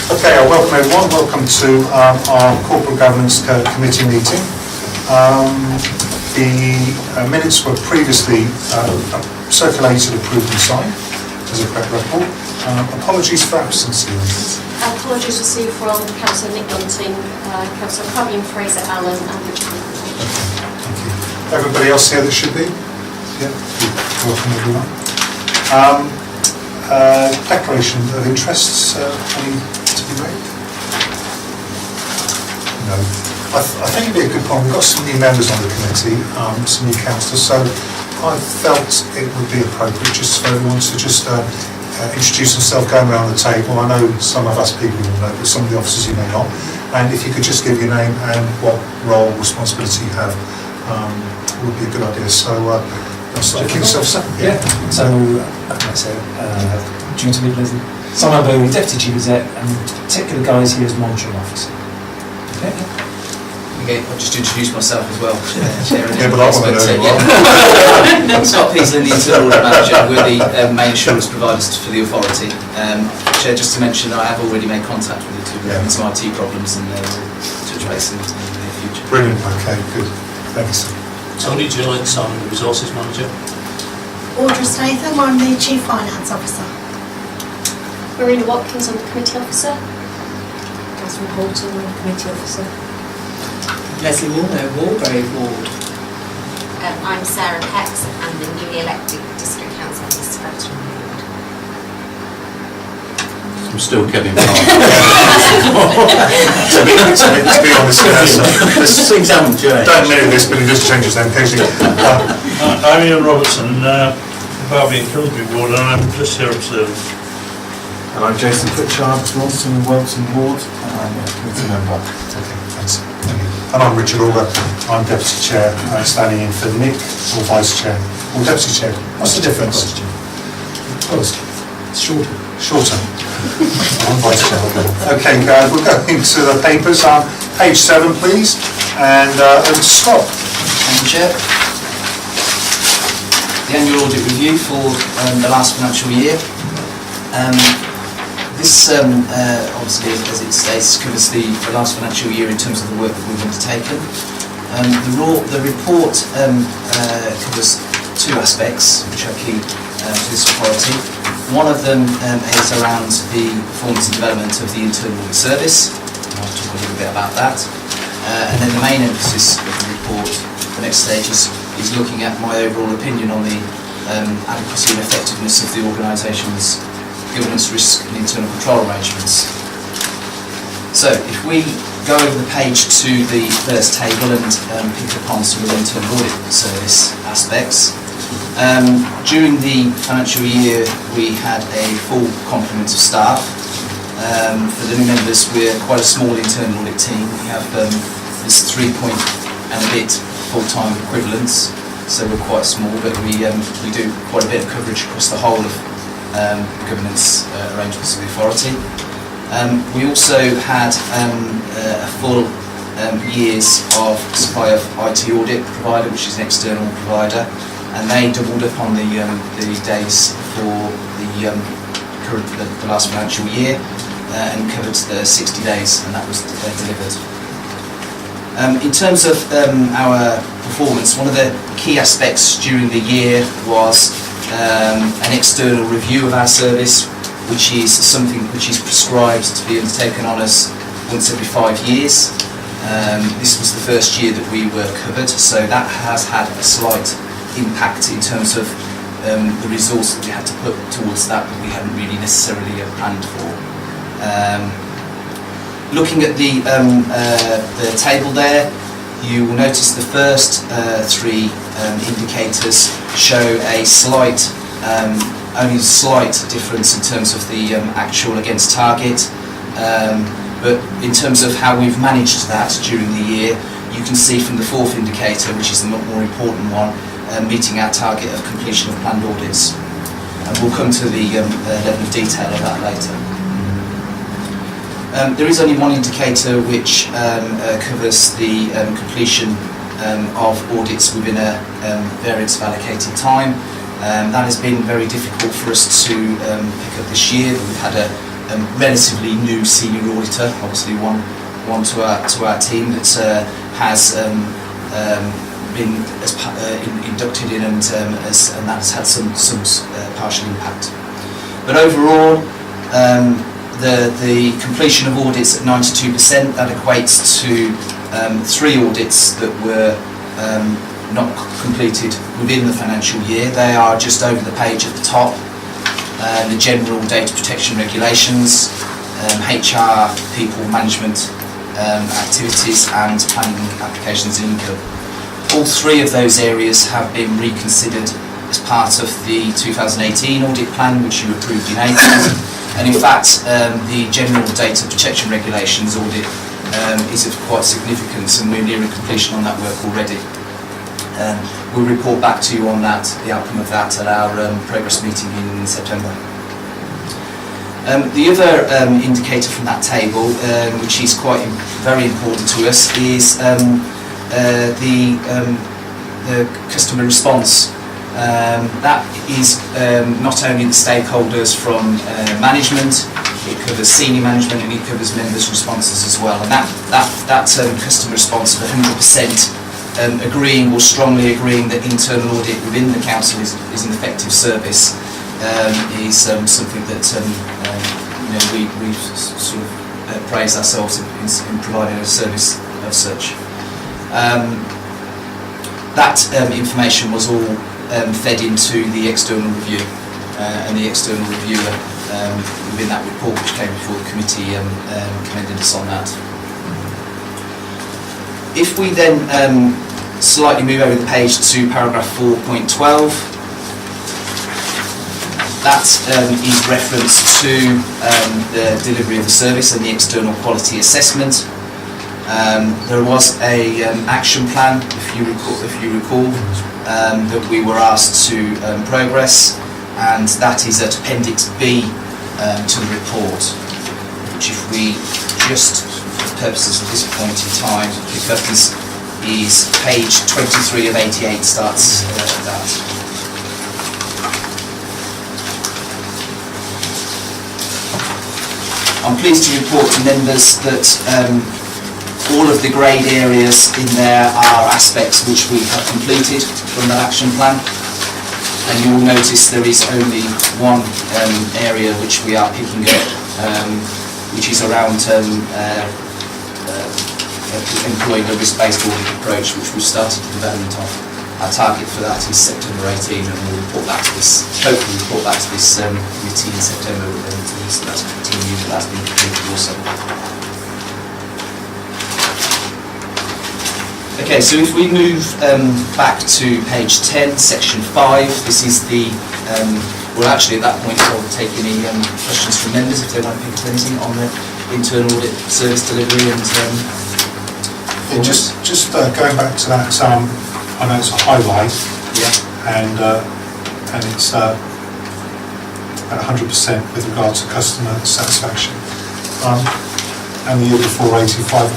Okay, welcome everyone. Welcome to our Corporate Governance Committee meeting. The minutes were previously circulated, approved and signed as a correct record. Apologies for absences. Apologies received from Councillor Nick Bunting, Councillor Fabian Fraser-Allen and Richard. Thank you. Everybody else here that should be? Yeah, welcome everyone. Declaration of interests, any to be made? No. I think it'd be a good point. We've got some new members on the committee, some new councillors, so I felt it would be appropriate just for everyone to just introduce themselves going around the table. I know some of us people will know, but some of the officers you may not. And if you could just give your name and what role, responsibility you have, would be a good idea. So, start kicking yourself up. Yeah. So, due to legal reason, Simon Bowie, Deputy Chief Exec, and particular guys here as Monitoring Officer. Okay. Okay, I'll just introduce myself as well. Yeah, but I want to know who you are. Scott Peasley, the Internal Audit Manager. We're the main assurance providers for the authority. Chair, just to mention, I have already made contact with you to look into some IT problems and we'll touch base in the near future. Brilliant. Okay, good. Thanks. Tony Jones, I'm the Resources Manager. Audrey Statham, I'm the Chief Finance Officer. Marina Watkins, I'm the Committee Officer. Catherine Horton, I'm the Committee Officer. Leslie Warner, Walgrave Ward. I'm Sarah Pex, I'm the newly elected District Council Officer. I'm still Kevin Park. To be honest, Things haven't changed. don't know this, but it just changes them occasionally. I'm Ian Robertson, Barbie and Kilsby Ward, and I'm just here observing. And I'm Jason Pritchard, Rawson and Welton Ward, and I'm a committee member. Okay, thanks. Thank you. And I'm Richard Auger. I'm Deputy Chair, standing in for Nick, or Vice Chair, or Deputy Chair. What's the difference? Oh, it's shorter. Shorter. I'm Vice Chair. Okay, we'll go into the papers. Page 7, please, and over to Scott. Thank you, Chair. The annual audit review for the last financial year. This obviously, as it states, covers the last financial year in terms of the work that we've undertaken. The report covers two aspects which are key to this authority. One of them is around the performance and development of the internal audit service. I'll talk a little bit about that. And then the main emphasis of the report, the next stage, is looking at my overall opinion on the adequacy and effectiveness of the organisation's governance, risk and internal control arrangements. So if we go over the page to the first table and pick up on some of the internal audit service aspects. During the financial year we had a full complement of staff. For the new members, we're quite a small internal audit team. We have this 3 point and a bit full-time equivalents, so we're quite small, but we do quite a bit of coverage across the whole of governance arrangements of the authority. We also had a full years of supply of IT audit provider, which is an external provider, and they doubled up on the days for the last financial year and covered the 60 days, and that was delivered. In terms of our performance, one of the key aspects during the year was an external review of our service, which is something which is prescribed to be undertaken on us once every 5 years. This was the first year that we were covered, so that has had a slight impact in terms of the resource that we had to put towards that we hadn't really necessarily planned for. Looking at the table there, you will notice the first three indicators show a slight, only slight difference in terms of the actual against target, but in terms of how we've managed that during the year, you can see from the fourth indicator, which is the more important one, meeting our target of completion of planned audits. And we'll come to the level of detail of that later. There is only one indicator which covers the completion of audits within a variance of allocated time. That has been very difficult for us to pick up this year. We've had a relatively new senior auditor, obviously one to our team that has been inducted in, and that has had some partial impact. But overall, the completion of audits at 92%, that equates to 3 audits that were not completed within the financial year. They are just over the page at the top. The general data protection regulations, HR, people management activities, and planning applications and income. All 3 of those areas have been reconsidered as part of the 2018 audit plan, which you approved in April. And in fact, the general data protection regulations audit is of quite significance, and we're nearing completion on that work already. We'll report back to you on that, the outcome of that, at our progress meeting in September. The other indicator from that table, which is very important to us, is the customer response. That is not only the stakeholders from management, it covers senior management, and it covers members' responses as well. And that customer response of 100% agreeing or strongly agreeing that internal audit within the council is an effective service is something that we sort of praise ourselves in providing a service of such. That information was all fed into the external review, and the external reviewer within that report which came before the committee commended us on that. If we then slightly move over the page to paragraph 4.12, that is reference to the delivery of the service and the external quality assessment. There was a action plan, if you recall, that we were asked to progress, and that is at Appendix B to the report, which, if we just, for the purposes of this point in time, pick up is page 23 of 88 starts that. I'm pleased to report to members that all of the greyed areas in there are aspects which we have completed from that action plan, and you will notice there is only one area which we are picking up, which is around employing a risk-based audit approach, which we've started the development of. Our target for that is September 18, and we'll report back to this, hopefully report back to this committee in September, and that's continued, that's been completed also. Okay, so if we move back to page 10, section 5, this is the, well actually at that point I'll take any questions from members if they want to pick up anything on the internal audit service delivery and just going back to that, I know it's a highlight, yeah, and it's at 100% with regard to customer satisfaction. And the year before 85.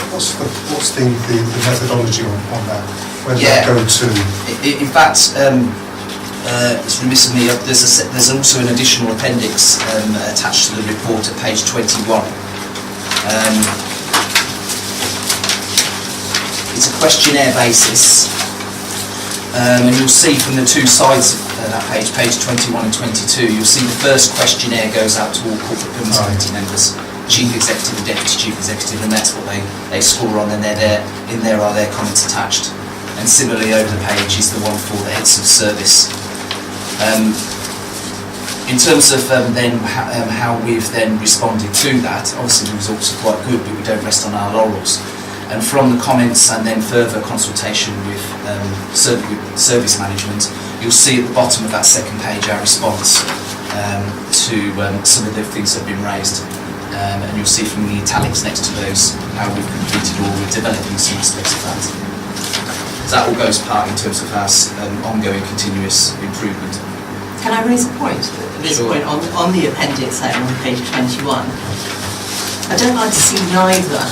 What's the methodology on that? Where does that go to? In fact, it's remiss of me. There's also an additional appendix attached to the report at page 21. It's a questionnaire basis, and you'll see from the 2 sides of that page, page 21 and 22, you'll see the first questionnaire goes out to all corporate governance committee members. Chief Executive and Deputy Chief Executive, and that's what they score on, and in there are their comments attached. And similarly over the page is the one for the heads of service. In terms of then how we've then responded to that, obviously the results are quite good, but we don't rest on our laurels. And from the comments and then further consultation with service management, you'll see at the bottom of that second page our response to some of the things that have been raised. And you'll see from the italics next to those how we've completed or we're developing some aspects of that. So that all goes part in terms of our ongoing continuous improvement. Can I raise a point at this Sure. point on the appendix there on page 21? I don't like to see neither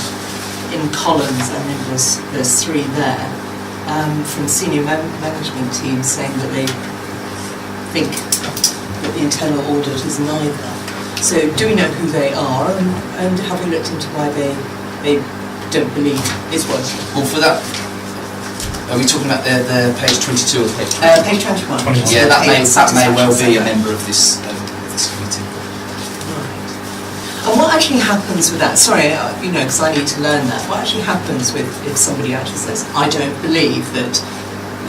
in columns, and then there's 3 there, from senior management teams saying that they think that the internal audit is neither. So do we know who they are, and have we looked into why they don't believe it's working? Well, for that, are we talking about the page 22 or the page 20? Page 21. Yeah, that may well be a Right. member of this committee. And what actually happens with that? Sorry, because I need to learn that. What actually happens if somebody actually says, I don't believe that,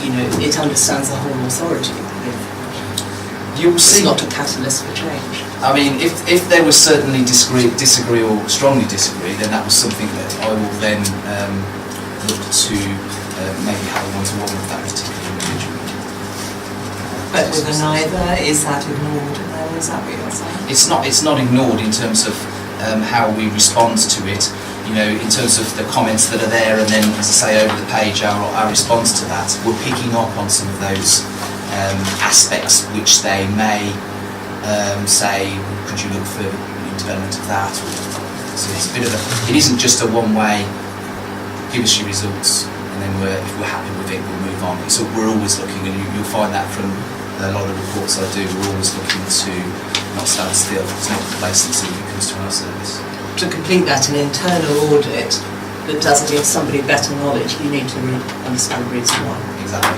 it understands the whole authority? You'll It's see. not a catalyst for change. I mean, if they were certainly disagree or strongly disagree, then that was something that I will then look to maybe have a one-to-one with that particular individual. But with a neither, is that ignored? Is that what you're saying? It's not ignored in terms of how we respond to it. In terms of the comments that are there, and then, as I say, over the page, our response to that, we're picking up on some of those aspects which they may say, could you look for development of that? So it's a bit of it isn't just a one-way, give us your results, and then if we're happy with it, we'll move on. We're always looking, and you'll find that from a lot of the reports I do, we're always looking to not stand still. There's no complacency when it comes to our service. To complete that, an internal audit that does give somebody better knowledge, you need to understand the reason why. Exactly.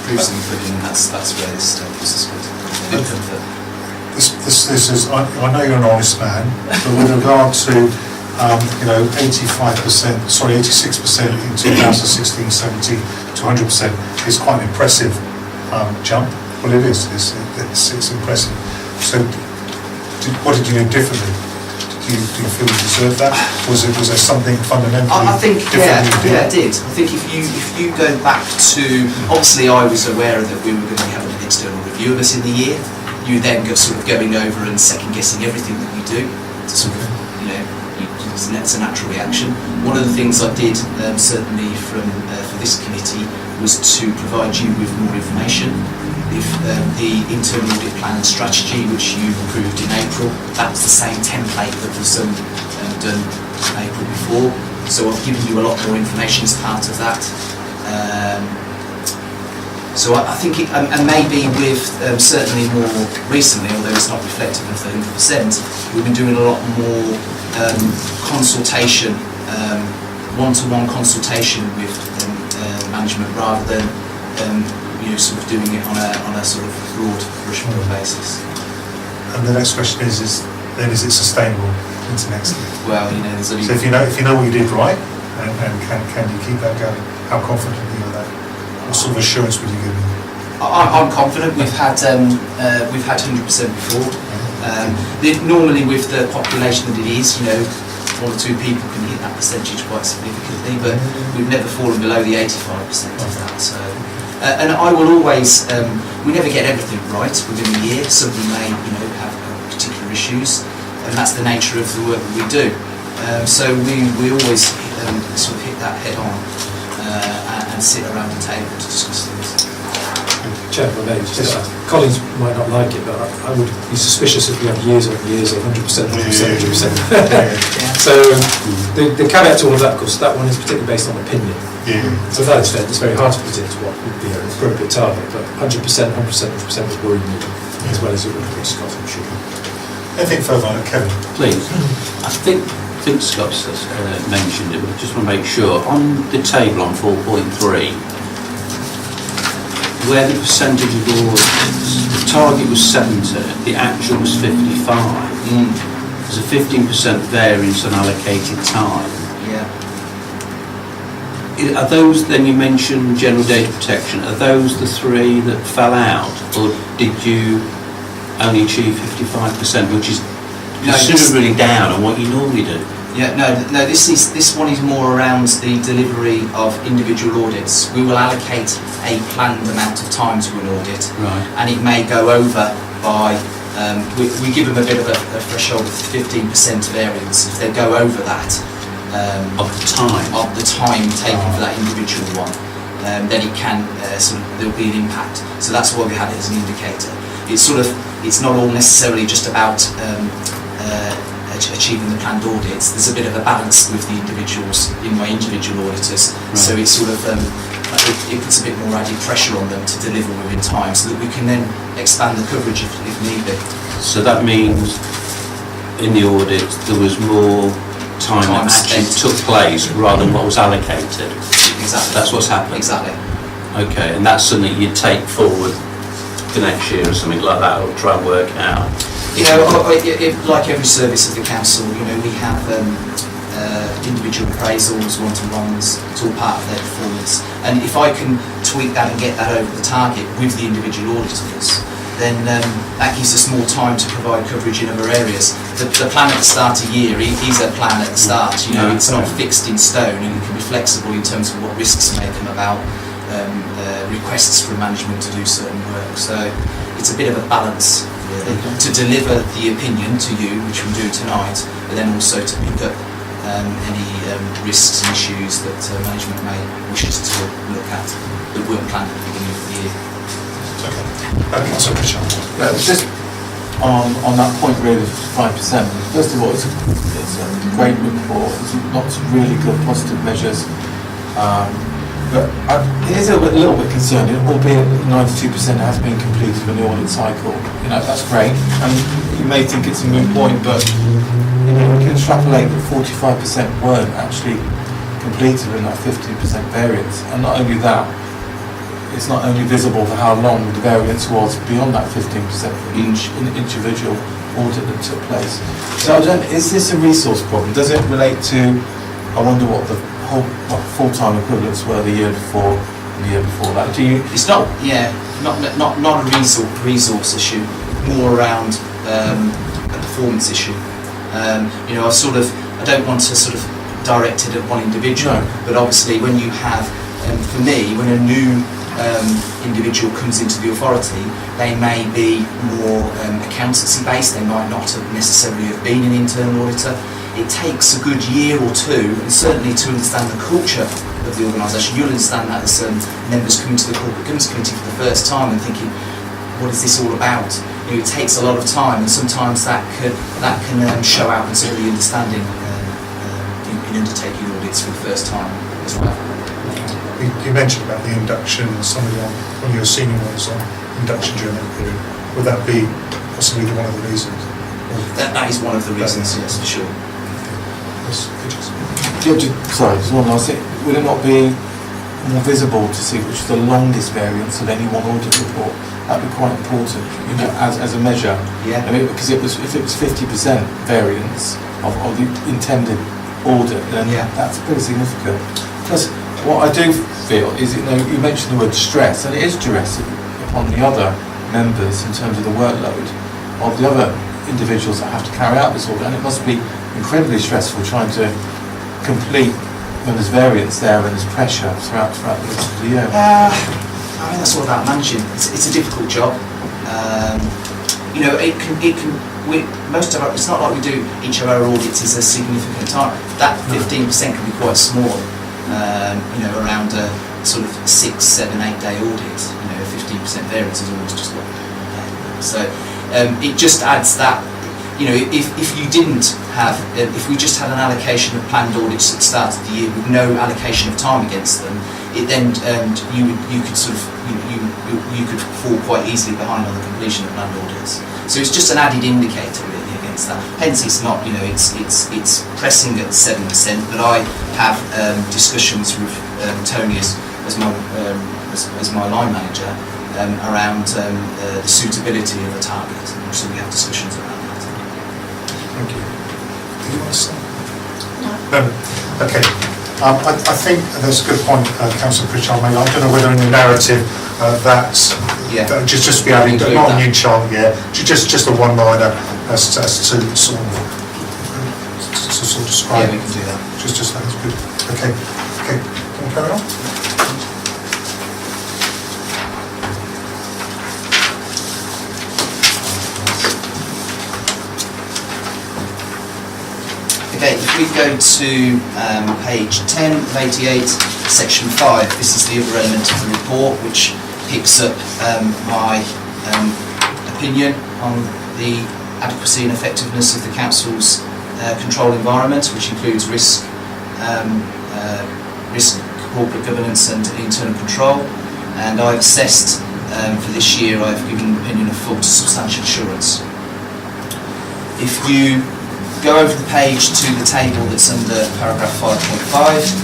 Proofs and pudding, that's where this puts us good comfort. This is, I know you're an honest man, but with regard to, 86% in 2016, 17 to 100% is quite an impressive jump. Well, it is, it's impressive. So, what did you do differently? Do you feel you deserved that? Was there something fundamentally I think, different you did? yeah, it did. I think if you go back to, obviously I was aware that we were going to have an external review of us in the year. You then go sort of going over and second guessing everything that we do. It's sort of, it's a natural reaction. One of the things I did certainly for this committee was to provide you with more information. If the internal audit plan and strategy, which you approved in April, that was the same template that was done in April before. So I've given you a lot more information as part of that. So I think, and maybe with certainly more recently, although it's not reflective of the 100%, we've been doing a lot more consultation, one-to-one consultation with management rather than sort of doing it on a sort of broad brush basis. And the next question is it sustainable into next year? Well, there's only... So if you know what you did right, and can you keep that going? How confident are you of that? What sort of assurance would you give me? I'm confident. We've had 100% before. Normally, with the population that it is, one or two people can hit that percentage quite significantly, but we've never fallen below the 85% of that. So, and I will always. We never get everything right within a year. Somebody may, have particular issues, and that's the nature of the work that we do. So we always sort of hit that head on and sit around the table to discuss things. Chair, if I may, colleagues might not like it, but I would be suspicious if we have years on years of 100%, 100%. So the caveat to all of that, of course, that one is particularly based on opinion. Yeah. So to that extent, it's very hard to predict what would be an appropriate target, but 100%, 100% would worry me as well as it would with Scott, I'm sure. Anything further on it, Kevin? Please. I think Scott's mentioned it, but I just want to make sure. On the table on 4.3, where the percentage of audits, the target was 70, the actual was 55. There's a 15% variance on allocated time. Yeah. Are those, then you mentioned general data protection, are those the three that fell out, or did you only achieve 55%, which is considerably down on what you normally do? Yeah, no. This one is more around the delivery of individual audits. We will allocate a planned amount of time to an audit, right, and it may go over by. We give them a bit of a threshold of 15% variance. If they go over that, of the time taken for that individual one, then it can there'll be an impact. So that's why we have it as an indicator. It's not all necessarily just about achieving the planned audits. There's a bit of a balance with the individuals in my individual auditors. Right. So it's sort of it puts a bit more added pressure on them to deliver within time, so that we can then expand the coverage if need be. So that means in the audit there was more time that actually spent. took place rather than what was allocated. Exactly. That's what's happened. Exactly. Okay, and that's something you'd take forward for next year or something like that, or try and work out. You know, like every service of the council, you know, we have individual appraisals, one-to-ones, it's all part of their performance. And if I can tweak that and get that over the target with the individual auditors, then that gives us more time to provide coverage in other areas. The plan at the start of the year is a plan at the start, you know, it's not fixed in stone, and it can be flexible in terms of what risks may come about, requests from management to do certain work. So it's a bit of a balance, really, to deliver the opinion to you, which we'll do tonight, but then also to pick up any risks and issues that management may wish us to look at that weren't planned at the beginning of the year. Councillor Pritchard. Yeah, just on that point really, 55%. First of all, it's a great report. There's lots of really good positive measures. But it is a little bit concerning, albeit 92% has been completed in the audit cycle. You know, that's great. And you may think it's a moot point, but you know, we can extrapolate that 45% weren't actually completed in that 15% variance. And not only that, it's not only visible for how long the variance was beyond that 15% for each individual audit that took place. So is this a resource problem? Does it relate to, I wonder what the whole full-time equivalents were the year before and the year before that? It's not, not a resource issue, more around a performance issue. You know, I don't want to sort of direct it at one individual, but obviously when you have, for me, when a new individual comes into the authority, they may be more accountancy based, they might not have necessarily have been an internal auditor. It takes a good year or two, and certainly to understand the culture of the organisation. You'll understand that as members coming to the corporate governance committee for the first time and thinking, what is this all about? You know, it takes a lot of time, and sometimes that can show out in some of the understanding in undertaking audits for the first time as well. You mentioned about the induction, somebody one of your senior ones on induction during that period. Would that be possibly one of the reasons? That is one of the reasons, yes, for sure. Sorry, just one last thing. Would it not be more visible to see which is the longest variance of any one audit report? That'd be quite important, you know, as a measure. Yeah. I mean, because if it was 50% variance of the intended audit, then that's pretty significant. Plus, what I do feel is, you know, you mentioned the word stress, and it is duress upon the other members in terms of the workload of the other individuals that have to carry out this audit, and it must be incredibly stressful trying to complete when there's variance there and there's pressure throughout the rest of the year. I mean, that's all about managing. It's a difficult job. You know, most of our, it's not like we do each of our audits is a significant time. That 15% can be quite small. You know, around a sort of 6, 7, 8 day audit. You know, 15% variance is almost just one. So it just adds that. You know, if you didn't have, if we just had an allocation of planned audits at the start of the year with no allocation of time against them, it then you could sort of you could fall quite easily behind on the completion of planned audits. So it's just an added indicator really against that. Hence, it's not, you know, it's pressing at 7%, but I have discussions with Tony as my line manager around the suitability of a target. So we have discussions around that. Thank you. Do you want to say? No. Okay. I think that's a good point, Councillor Pritchard made. I don't know whether in the narrative that just be added, not a new chart yet, just a one-liner as to sort of describe. Yeah, we can do that. Just that's good. Okay. Can we carry on? Okay, if we go to page 10 of 88, section 5, this is the other element of the report which picks up my opinion on the adequacy and effectiveness of the Council's control environment, which includes risk corporate governance and internal control, and I've assessed for this year, I've given an opinion of full to substantial assurance. If you go over the page to the table that's under paragraph 5.5,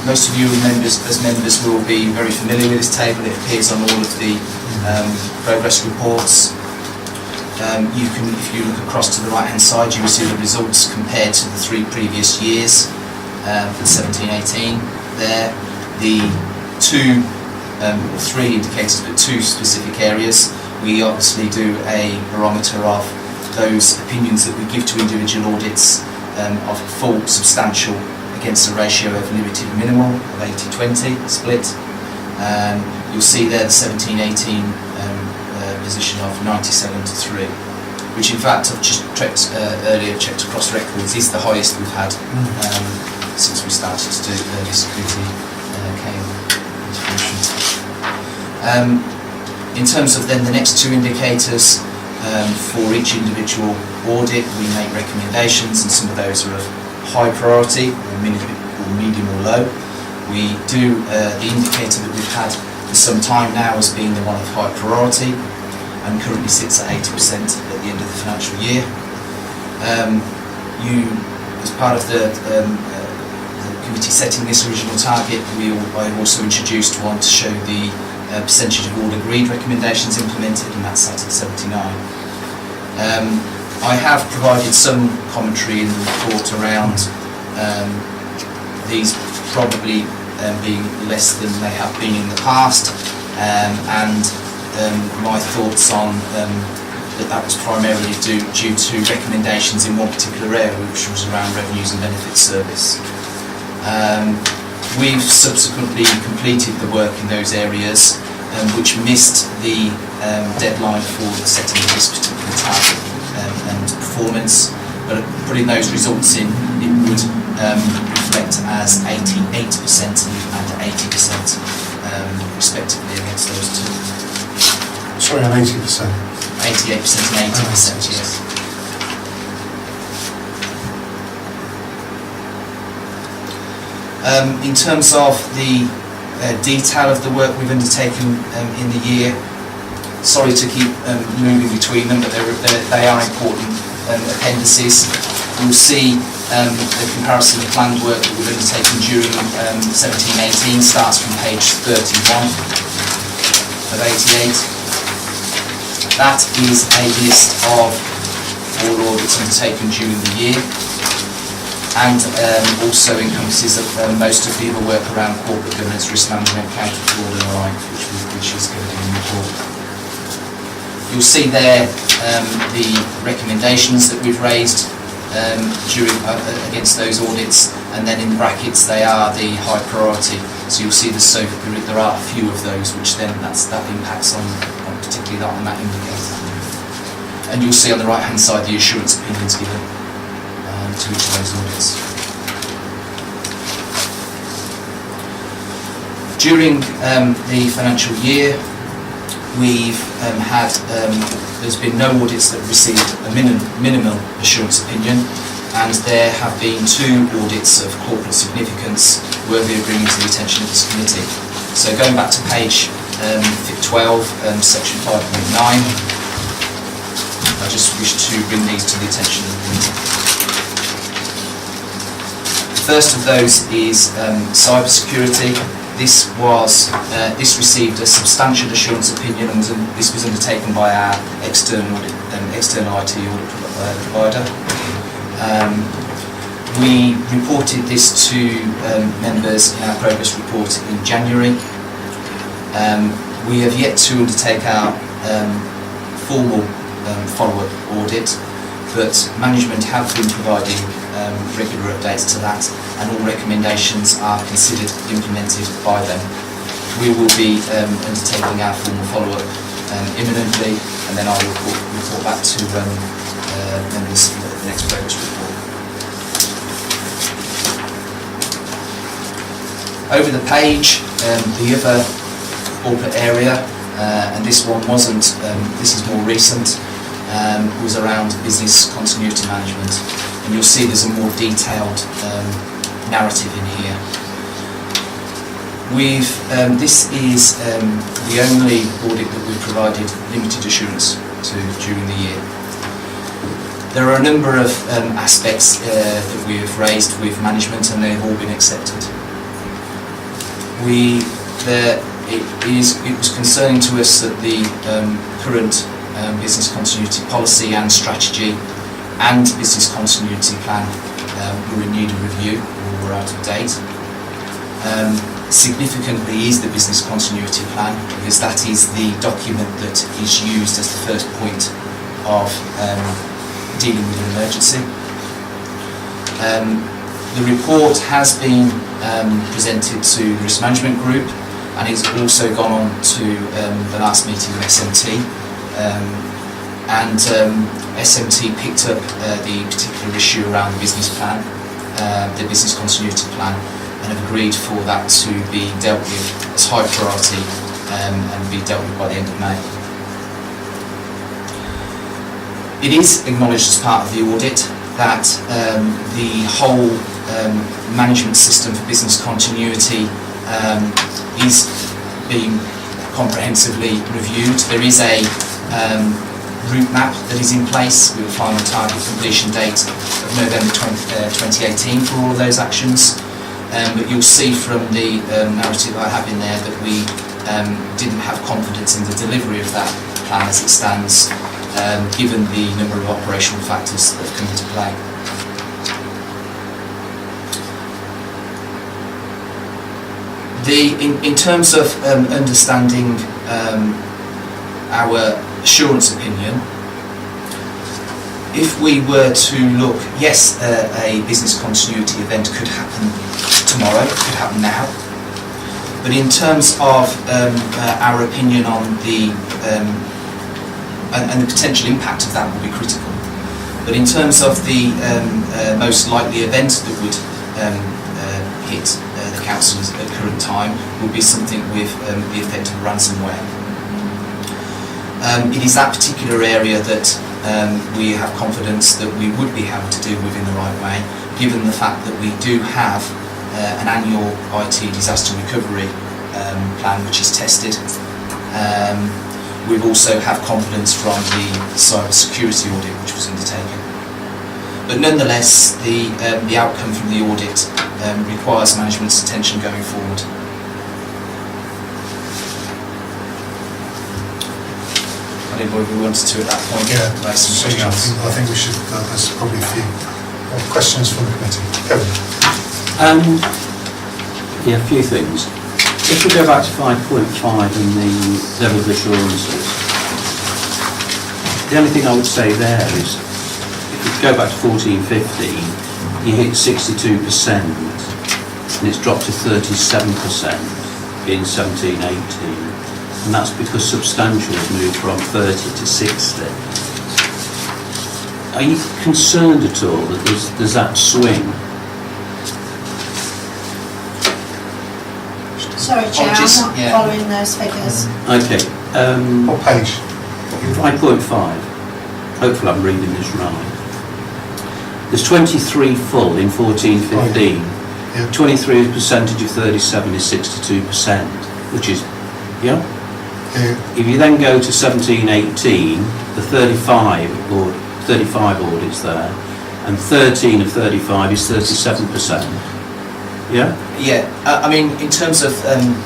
most of you as members will be very familiar with this table. It appears on all of the progress reports. If you look across to the right hand side, you will see the results compared to the 3 previous years for 17-18 there. The 3 indicators, but 2 specific areas. We obviously do a barometer of those opinions that we give to individual audits of full, substantial against a ratio of limited minimal of 80-20 split. You'll see there the 17-18 position of 97-3, which in fact I've just earlier checked across records is the highest we've had since we started to do early security came into fruition. In terms of then the next 2 indicators, for each individual audit we make recommendations, and some of those are of high priority or medium or low. We do the indicator that we've had for some time now as being the one of high priority, and currently sits at 80% at the end of the financial year. As part of the committee setting this original target, I also introduced one to show the percentage of all agreed recommendations implemented, and that's sat at 79. I have provided some commentary in the report around these probably being less than they have been in the past, and my thoughts on that was primarily due to recommendations in one particular area, which was around revenues and benefits service. We've subsequently completed the work in those areas, which missed the deadline for the setting of this particular target and performance, but putting those results in, it would reflect as 88% and 80% respectively against those 2. Sorry, on 80%. 88% and 80%, yes. In terms of the detail of the work we've undertaken in the year, sorry to keep moving between them, but they are important appendices. You'll see the comparison of planned work that we've undertaken during 17-18 starts from page 31 of 88. That is a list of all audits undertaken during the year, and also encompasses most of the other work around corporate governance, risk management, counter fraud and the like, which is going to be in the report. You'll see there the recommendations that we've raised against those audits, and then in brackets they are the high priority. So you'll see there are a few of those which then that impacts on particularly that on that indicator. And you'll see on the right hand side the assurance opinions given to each of those audits. During the financial year, we've there's been no audits that received a minimal assurance opinion, and there have been 2 audits of corporate significance worthy of bringing to the attention of this committee. So going back to page 12, section 5.9, I just wish to bring these to the attention of the committee. The first of those is cyber security. This received a substantial assurance opinion, and this was undertaken by our external IT audit provider. We reported this to members in our progress report in January. We have yet to undertake our formal follow-up audit, but management have been providing regular updates to that, and all recommendations are considered implemented by them. We will be undertaking our formal follow-up imminently, and then I will report back to members in the next progress report. Over the page, the other corporate area, and this one wasn't, this is more recent, was around business continuity management. And you'll see there's a more detailed narrative in here. This is the only audit that we've provided limited assurance to during the year. There are a number of aspects that we have raised with management, and they've all been accepted. It was concerning to us that the current business continuity policy and strategy and business continuity plan were in need of review or were out of date. Significantly is the business continuity plan, because that is the document that is used as the first point of dealing with an emergency. The report has been presented to the risk management group, and it's also gone on to the last meeting of SMT, and SMT picked up the particular issue around the business plan, the business continuity plan, and have agreed for that to be dealt with as high priority and be dealt with by the end of May. It is acknowledged as part of the audit that the whole management system for business continuity is being comprehensively reviewed. There is a route map that is in place with a final target completion date of November 2018 for all of those actions. But you'll see from the narrative I have in there that we didn't have confidence in the delivery of that plan as it stands, given the number of operational factors that have come into play. In terms of understanding our assurance opinion, if we were to look, yes, a business continuity event could happen tomorrow, could happen now, but in terms of our opinion on the and the potential impact of that will be critical. But in terms of the most likely event that would hit the council at the current time would be something with the effect of ransomware. It is that particular area that we have confidence that we would be able to deal with in the right way, given the fact that we do have an annual IT disaster recovery plan which is tested. We also have confidence from the cyber security audit which was undertaken. But nonetheless, the outcome from the audit requires management's attention going forward. I don't know if we wanted to at that point raise some questions. I think we should, there's probably a few questions from the committee. Kevin? Yeah, a few things. If we go back to 5.5 and the level of assurances, the only thing I would say there is, if we go back to 14-15, you hit 62% and it's dropped to 37% in 17-18, and that's because substantial has moved from 30 to 60. Are you concerned at all that there's that swing? Sorry, Chair, I'm not following those figures. Okay. What page? 5.5. Hopefully I'm reading this right. There's 23 full in 14-15. Yeah. 23 as a percentage of 37 is 62%, which is, yeah? If you then go to 17-18, the 35 audits there, and 13 of 35 is 37%. Yeah? Yeah, I mean, in terms of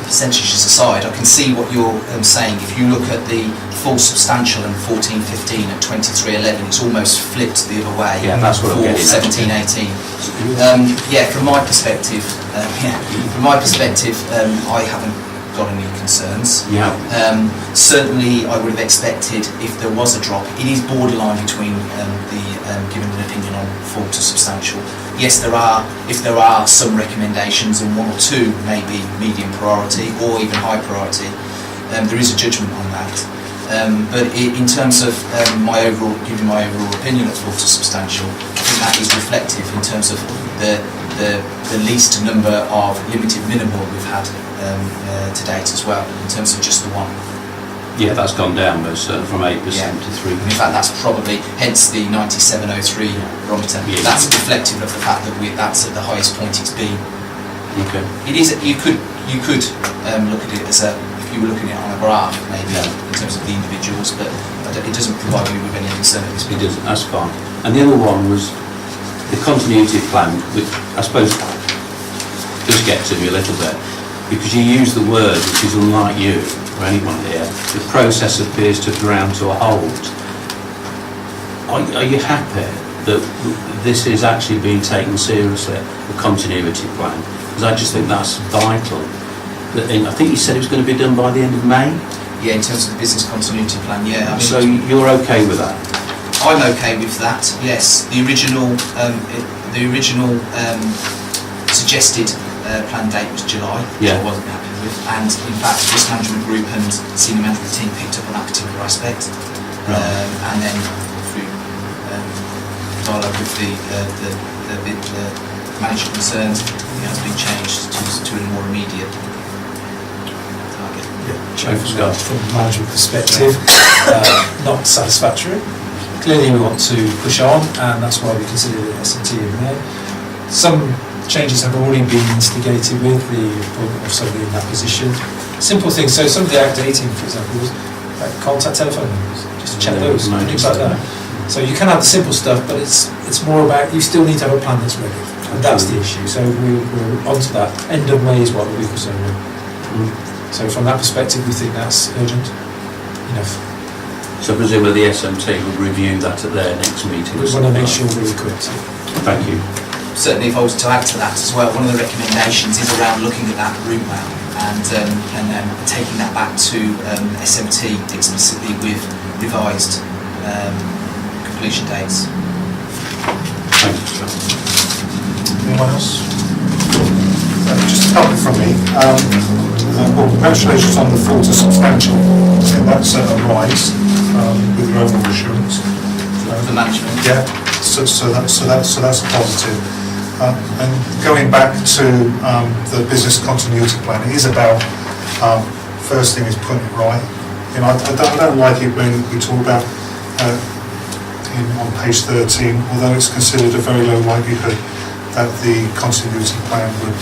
percentages aside, I can see what you're saying. If you look at the full substantial and 14-15 at 23-11, it's almost flipped the other way. Yeah, that's what I'm getting at. 17-18. From my perspective, I haven't got any concerns. Yeah. Certainly, I would have expected if there was a drop. It is borderline between giving an opinion on full to substantial. Yes, if there are some recommendations, and one or two may be medium priority or even high priority, there is a judgment on that. But in terms of giving my overall opinion of full to substantial, I think that is reflective in terms of the least number of limited minimal we've had to date as well, in terms of just the one. Yeah, that's gone down most from 8% to 3%. In fact, that's probably, hence the 9703 barometer. Yeah. That's reflective of the fact that that's at the highest point it's been. Okay. It is, you could look at it as if you were looking at it on a graph, maybe, in terms of the individuals, but it doesn't provide me with any concern at this It point. doesn't, that's fine. And the other one was the continuity plan, which I suppose does get to me a little bit, because you use the word, which is unlike you or anyone here, the process appears to have ground to a halt. Are you happy that this is actually being taken seriously, the continuity plan? Because I just think that's vital. I think you said it was going to be done by the end of May? Yeah, in terms of the business continuity plan, yeah. I mean, So you're okay with that? I'm okay with that, yes. The original suggested plan date was July, which I wasn't happy with, and in fact, risk management group and senior management team picked up on that particular aspect, and then through dialogue with the manager concerned, it has been changed to a more immediate target. From a management perspective, not satisfactory. Clearly we want to push on, and that's why we consider the S&T in there. Some changes have already been instigated with the appointment of somebody in that position. Simple things, so some of the outdating, for example, was like contact telephone numbers, just check those, things like that. So you can have the simple stuff, but it's more about, you still need to have a plan that's ready, and that's the issue. So we're onto that. End of May is what, a week or so away. So from that perspective, we think that's urgent enough. So presumably the SMT will review that at their next meeting? We want to make sure we're equipped. Thank you. Certainly, if I was to add to that as well, one of the recommendations is around looking at that route map and taking that back to SMT explicitly with revised completion dates. Thank you, sir. Anyone else? Just a couple from me. Well, congratulations on the full to substantial. And that's a rise with your overall assurance. For management. Yeah. So that's a positive. And going back to the business continuity plan, it is about first thing is putting it right. You know, I don't like it when we talk about on page 13, although it's considered a very low likelihood that the continuity plan would,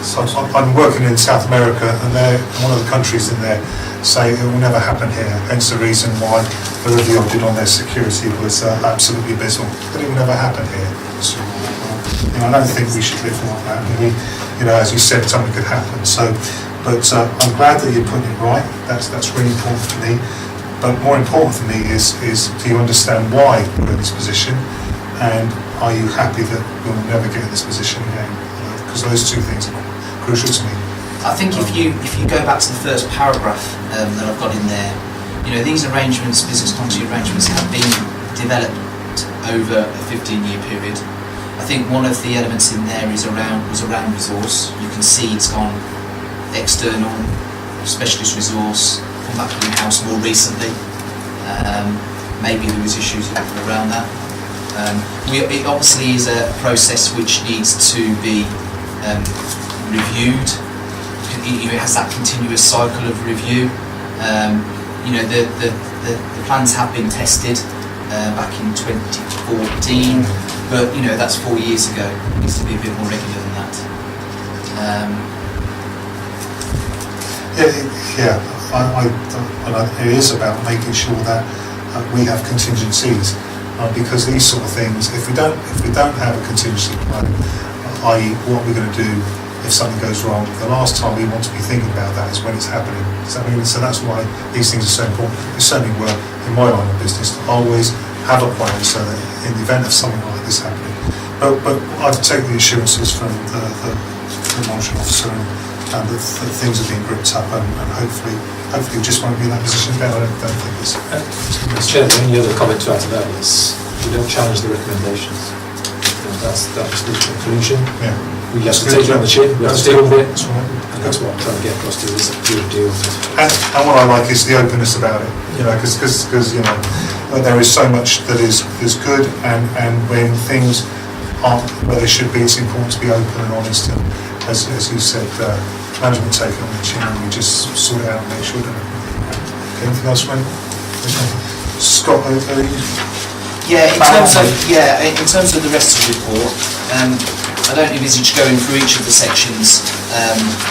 so I'm working in South America, and one of the countries in there say it will never happen here, hence the reason why the review I did on their security was absolutely abysmal, but it will never happen here. So, I don't think we should live like that. As you said, something could happen. So, but I'm glad that you're putting it right. That's really important for me. But more important for me is do you understand why we're in this position, and are you happy that we'll never get in this position again? Because those two things are crucial to me. I think if you go back to the first paragraph that I've got in there, these arrangements, business continuity arrangements, have been developed over a 15-year period. I think one of the elements in there was around resource. You can see it's gone external, specialist resource, come back in-house more recently. Maybe there was issues around that. It obviously is a process which needs to be reviewed. It has that continuous cycle of review. The plans have been tested back in 2014, but that's 4 years ago. It needs to be a bit more regular than that. It is about making sure that we have contingencies, because these sort of things, if we don't have a contingency plan, i.e. what we're going to do if something goes wrong, the last time we want to be thinking about that is when it's happening. So that's why these things are so important. It certainly were in my line of business to always have a plan so that in the event of something like this happening. But I've taken the assurances from the monitoring officer and that things are being gripped up, and hopefully we just won't be in that position again. I don't think it's... Mr. Chair, the only other comment to add to that is we don't challenge the recommendations. That's the conclusion. Yeah. We have to take it on the chin, we have to deal with it. That's right. And that's what I'm trying to get across to is do a deal. And what I like is the openness about it, because there is so much that is good, and when things aren't where they should be, it's important to be open and honest, and as you said, management take it on the chin, and we just sort it out and make sure that anything else, Wayne? Scott, in terms of the rest of the report, I don't envisage going through each of the sections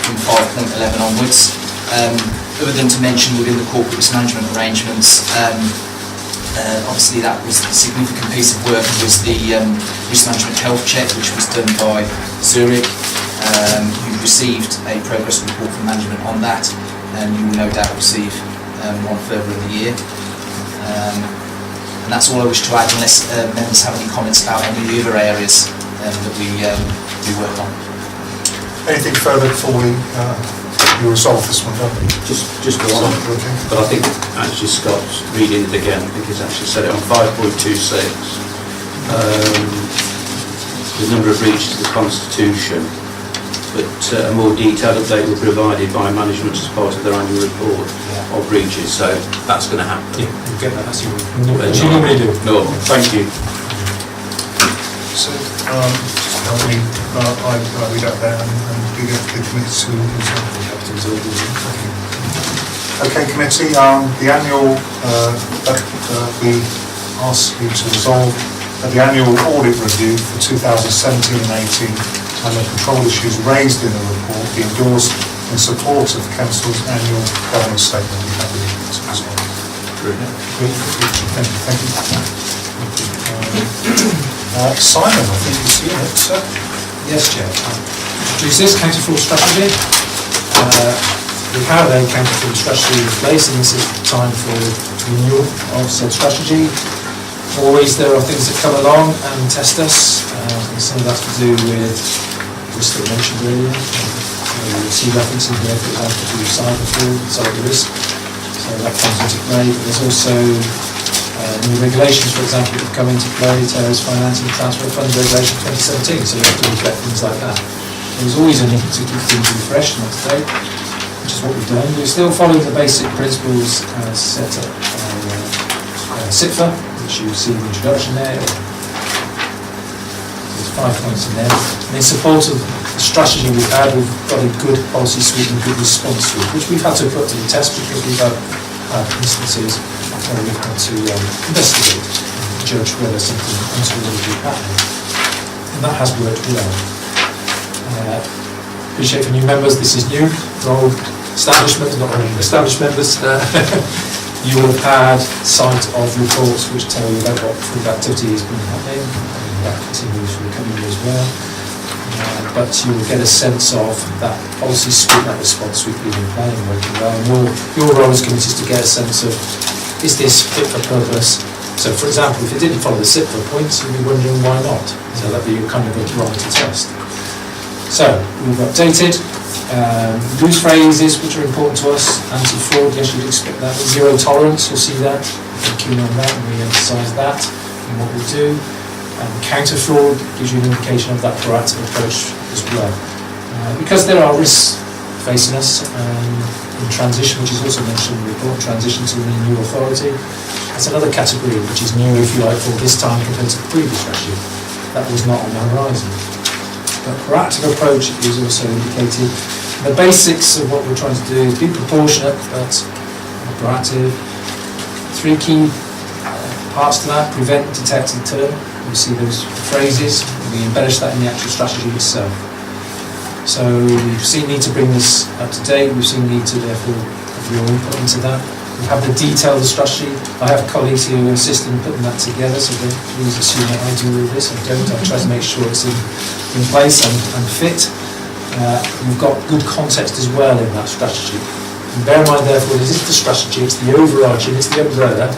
from 5.11 onwards, other than to mention within the corporate risk management arrangements, obviously that was a significant piece of work, was the risk management health check, which was done by Zurich. You received a progress report from management on that, and you will no doubt receive one further in the year. And that's all I wish to add, unless members have any comments about any of the other areas that we work on. Anything further before we resolve this one, don't we? Just go on. Okay. But I think actually Scott's reading it again. I think he's actually said it on 5.26. The number of breaches of the Constitution, but a more detailed update will be provided by management as part of their annual report of breaches. So that's going to happen. Yeah, we'll get that as you normally do. No, thank you. So, I read out there and we get the committee to Okay, committee, the annual, we ask you to resolve that the annual audit review for 2017 and 18 and the control issues raised in the report be endorsed in support of Council's annual governance statement. We have the to resolve. Thank you. Simon, I think it's you, sir. Yes, Chair. Introduce this counter fraud strategy. We have a counter fraud strategy in place, and this is the time for renewal of said strategy. Always there are things that come along and test us, and some of that's to do with risk that I mentioned earlier. You'll see references there, for example, to cyber fraud, cyber risk. So that comes into play. But there's also new regulations, for example, that have come into play, terrorist financing, transfer of funds regulation 2017, so we have to reflect things like that. There's always a need to keep things refreshed and up to date, which is what we've done. We're still following the basic principles as set up by SIPFA, which you see in the introduction there. There's 5 points in there. And in support of the strategy we've had, we've got a good policy suite and good response suite, which we've had to put to the test because we've had instances where we've had to investigate and judge whether something untoward is happening. And that has worked well. Appreciate for new members, this is new. For old establishment, not only established members, you will have had sight of reports which tell you about what fraud activity has been happening, and that continues for the coming year as well. But you will get a sense of that policy suite, that response suite being in play and working well. And your role as committee is to get a sense of, is this fit for purpose? So for example, if it didn't follow the SIPFA points, you'd be wondering why not. So that'd be kind of a barometer test. So we've updated loose phrases which are important to us. Anti-fraud, yes, you'd expect that. Zero tolerance, you'll see that. We're keen on that, and we emphasise that in what we do. Counter fraud gives you an indication of that proactive approach as well. Because there are risks facing us in transition, which is also mentioned in the report, transition to the new authority. That's another category which is new, if you like, for this time compared to the previous strategy. That was not on the horizon. But proactive approach is also indicated. The basics of what we're trying to do is be proportionate but proactive. 3 key parts to that: prevent, detect and turn. You see those phrases, we embellish that in the actual strategy itself. So we've seen need to bring this up to date, we've seen need to therefore have your input into that. We have the detail of the strategy. I have colleagues here who assist in putting that together, so don't please assume that I do all this. I don't. I try to make sure it's in place and fit. We've got good context as well in that strategy. And bear in mind therefore, this is the strategy, it's the overarching, it's the umbrella.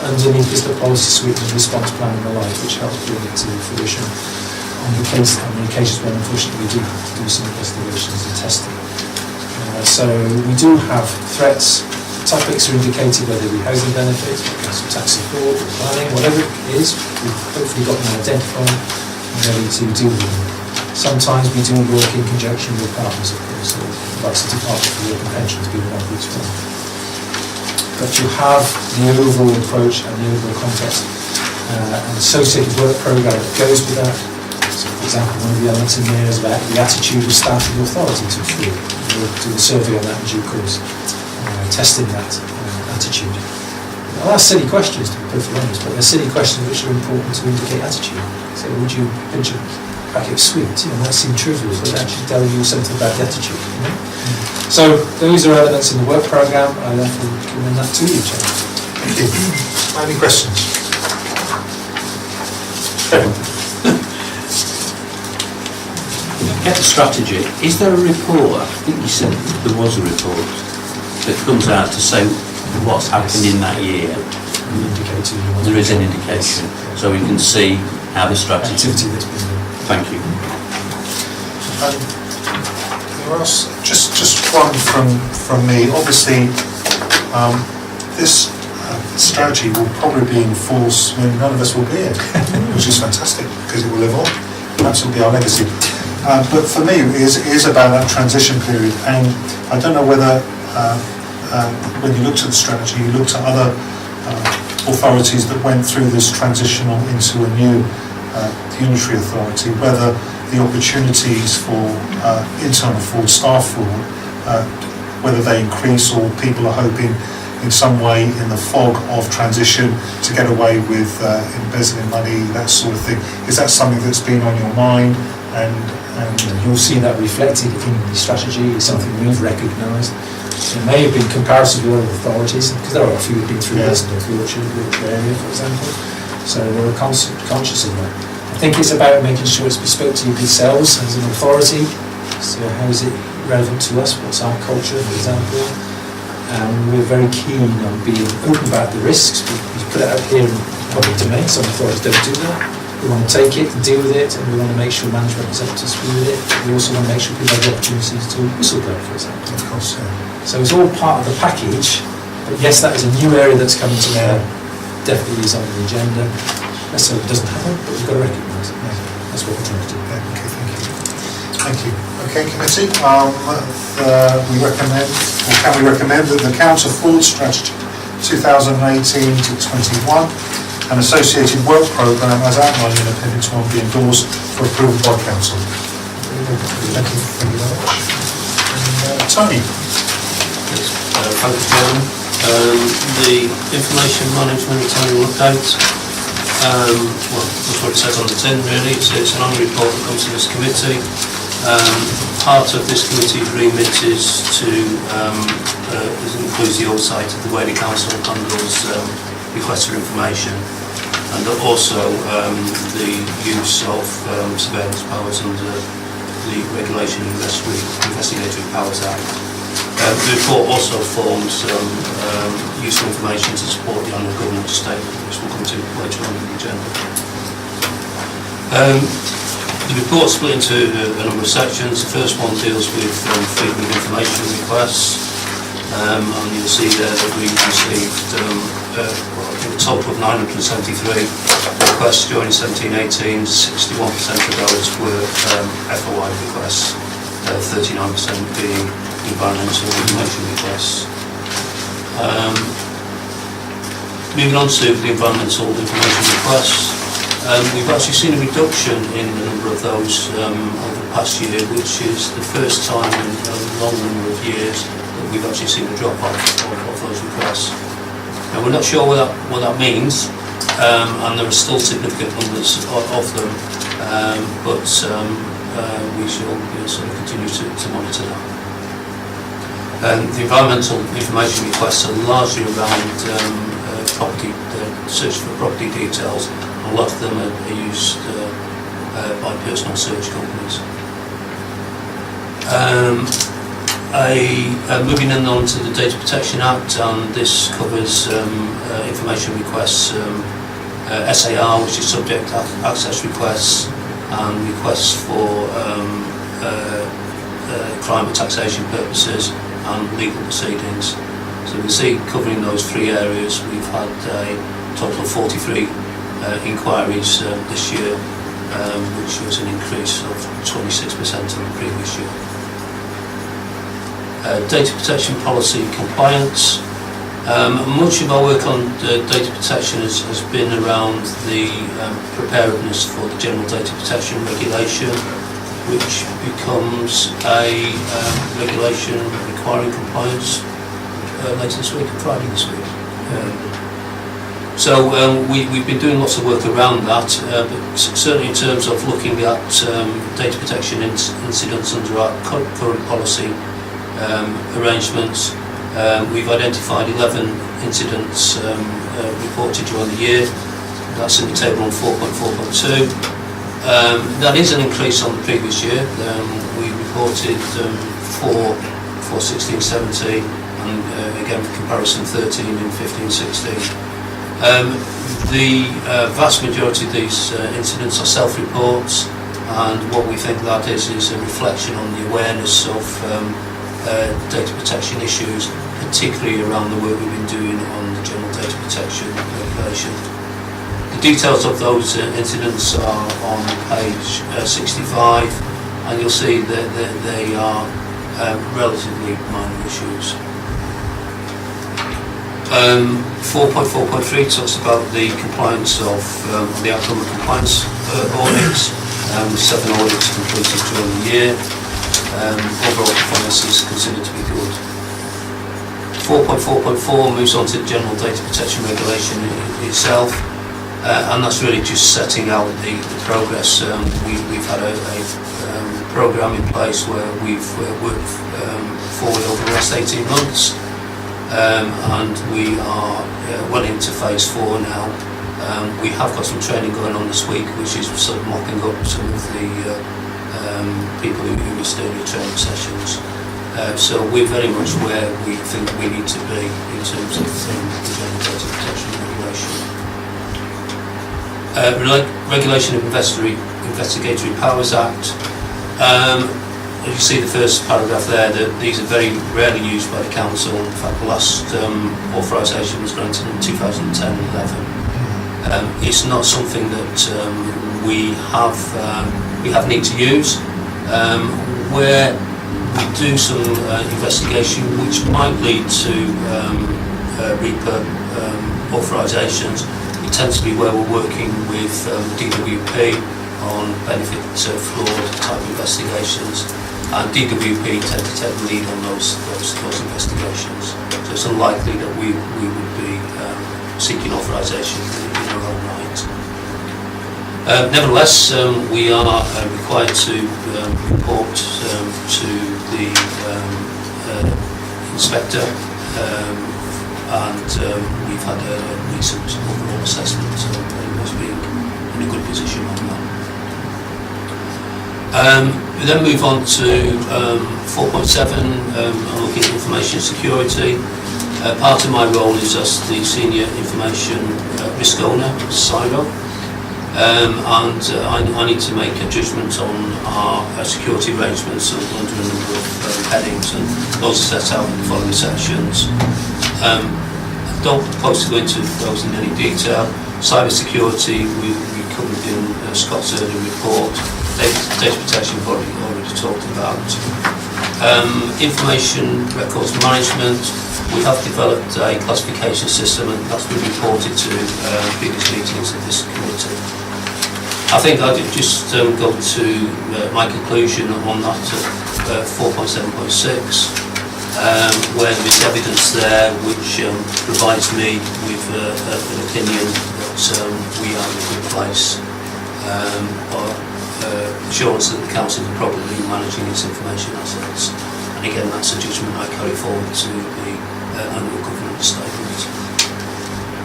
Underneath is the policy suite and response plan and the like, which helps bring it to fruition on the occasions when unfortunately we do have to do some investigations and testing. So we do have threats. Topics are indicated, whether it be housing benefits, council tax support, planning, whatever it is. We've hopefully got them identified and ready to deal with them. Sometimes we do work in conjunction with partners, of course, so like City Department for Work and Pensions being one of each one. But you have the overall approach and the overall context and associated work programme that goes with that. So for example, one of the elements in there is about the attitude of staff and authority to fraud. We'll do a survey on that in due course, testing that attitude. Now, that's silly questions, to be perfectly honest, but they're silly questions which are important to indicate attitude. So would you pinch packet of sweets, you know, might seem trivial, but actually tell you something about the attitude. You know? So those are elements in the work programme. I therefore recommend that to you, Chair. Thank you. Any questions? Get the strategy. Is there a report? I think you said there was a report that comes out to say what's happened in that year. There is an indication, so we can see how the strategy. Activity that's been done. Thank you. Just one from me. Obviously, this strategy will probably be in force when none of us will be here, which is fantastic because it will live on. Perhaps it'll be our legacy. But for me, it is about that transition period, and I don't know whether when you looked at the strategy, you looked at other authorities that went through this transition into a new unitary authority, whether the opportunities for internal fraud, staff fraud, whether they increase or people are hoping in some way in the fog of transition to get away with embezzling money, that sort of thing. Is that something that's been on your mind? And you'll see that reflected in the strategy. It's something we've recognised. It may have been comparison with other authorities, because there are a few who've been through this, North Yorkshire area, for example. So we're conscious of that. I think it's about making sure it's bespoke to your good selves as an authority. So how is it relevant to us? What's our culture, for example? We're very keen on being open about the risks. We put it out here in public domain. Some authorities don't do that. We want to take it and deal with it, and we want to make sure management is up to speed with it. We also want to make sure people have the opportunities to whistleblow, for example. Of course, yeah. So it's all part of the package. But yes, that is a new area that's coming to now. Definitely is on the agenda. So it doesn't happen, but we've got to recognise it. That's what we're trying to do. Yeah, okay, thank you. Thank you. Okay, committee, we recommend, or can we recommend that the counter fraud strategy 2018 to 21 and associated work programme as outlined in Appendix 1 be endorsed for approval by council. Thank you very much. And, Tony. Thank you, Chairman. The information management annual update. Well, that's what it says on the tin really. It's an annual report that comes to this committee. Part of this committee's remit is to includes the oversight of the way the council handles requests for information, and also the use of surveillance powers under the Regulation of Investigatory Powers Act. The report also forms useful information to support the annual governance statement, which we'll come to later on in the agenda. The report is split into a number of sections. The first one deals with freedom of information requests, and you'll see there that we received a total of 973 requests during 17-18. 61% of those were FOI requests, 39% being environmental information requests. Moving on to the environmental information requests. We've actually seen a reduction in the number of those over the past year, which is the first time in a long number of years that we've actually seen a drop-off of those requests. Now, we're not sure what that means, and there are still significant numbers of them, but we shall sort of continue to monitor that. The environmental information requests are largely around property, search for property details. A lot of them are used by personal search companies. Moving on to the Data Protection Act, and this covers information requests, SAR, which is subject access requests, and requests for crime or taxation purposes and legal proceedings. So we see covering those three areas, we've had a total of 43 inquiries this year, which was an increase of 26% on the previous year. Data protection policy compliance. Much of our work on data protection has been around the preparedness for the General Data Protection Regulation, which becomes a regulation requiring compliance later this week, Friday this week. We've been doing lots of work around that, but certainly in terms of looking at data protection incidents under our current policy arrangements, we've identified 11 incidents reported during the year. That's in the table on 4.4.2. That is an increase on the previous year. We reported 4 for 16-17, and again for comparison 13 in 15-16. The vast majority of these incidents are self-reports, and what we think that is a reflection on the awareness of data protection issues, particularly around the work we've been doing on the general data protection regulation. The details of those incidents are on page 65, and you'll see that they are relatively minor issues. 4.4.3 talks about the compliance of the outcome of compliance audits. 7 audits completed during the year. Overall performance is considered to be good. 4.4.4 moves on to the general data protection regulation itself, and that's really just setting out the progress. We've had a programme in place where we've worked forward over the last 18 months. And we are well into phase 4 now. We have got some training going on this week, which is sort of mopping up some of the people who missed earlier training sessions. So we're very much where we think we need to be in terms of the General Data Protection Regulation. Regulation of Investigatory Powers Act. As you see the first paragraph there, that these are very rarely used by the council. In fact, the last authorisation was granted in 2010-11. It's not something that we have need to use. Where we do some investigation, which might lead to REPA authorisations, it tends to be where we're working with DWP on benefit fraud type investigations. And DWP tend to take the lead on those investigations. So it's unlikely that we would be seeking authorisation in our own right. Nevertheless, we are required to report to the inspector, and we've had a recent overall assessment of us being in a good position on that. We then move on to 4.7, looking at information security. Part of my role is as the Senior Information Risk Owner, SIRO, and I need to make a judgment on our security arrangements under a number of headings, and those are set out in the following sections. I don't propose to go into those in any detail. Cyber security we covered in Scott's earlier report. Data protection we've already talked about. Information records management, we have developed a classification system, and that's been reported to previous meetings of this committee. I think I'd just go to my conclusion on that at 4.7.6, where there is evidence there which provides me with an opinion that we are in a good place. Assurance that the council is properly managing its information assets, and again that's a judgment I carry forward to the annual governance statement.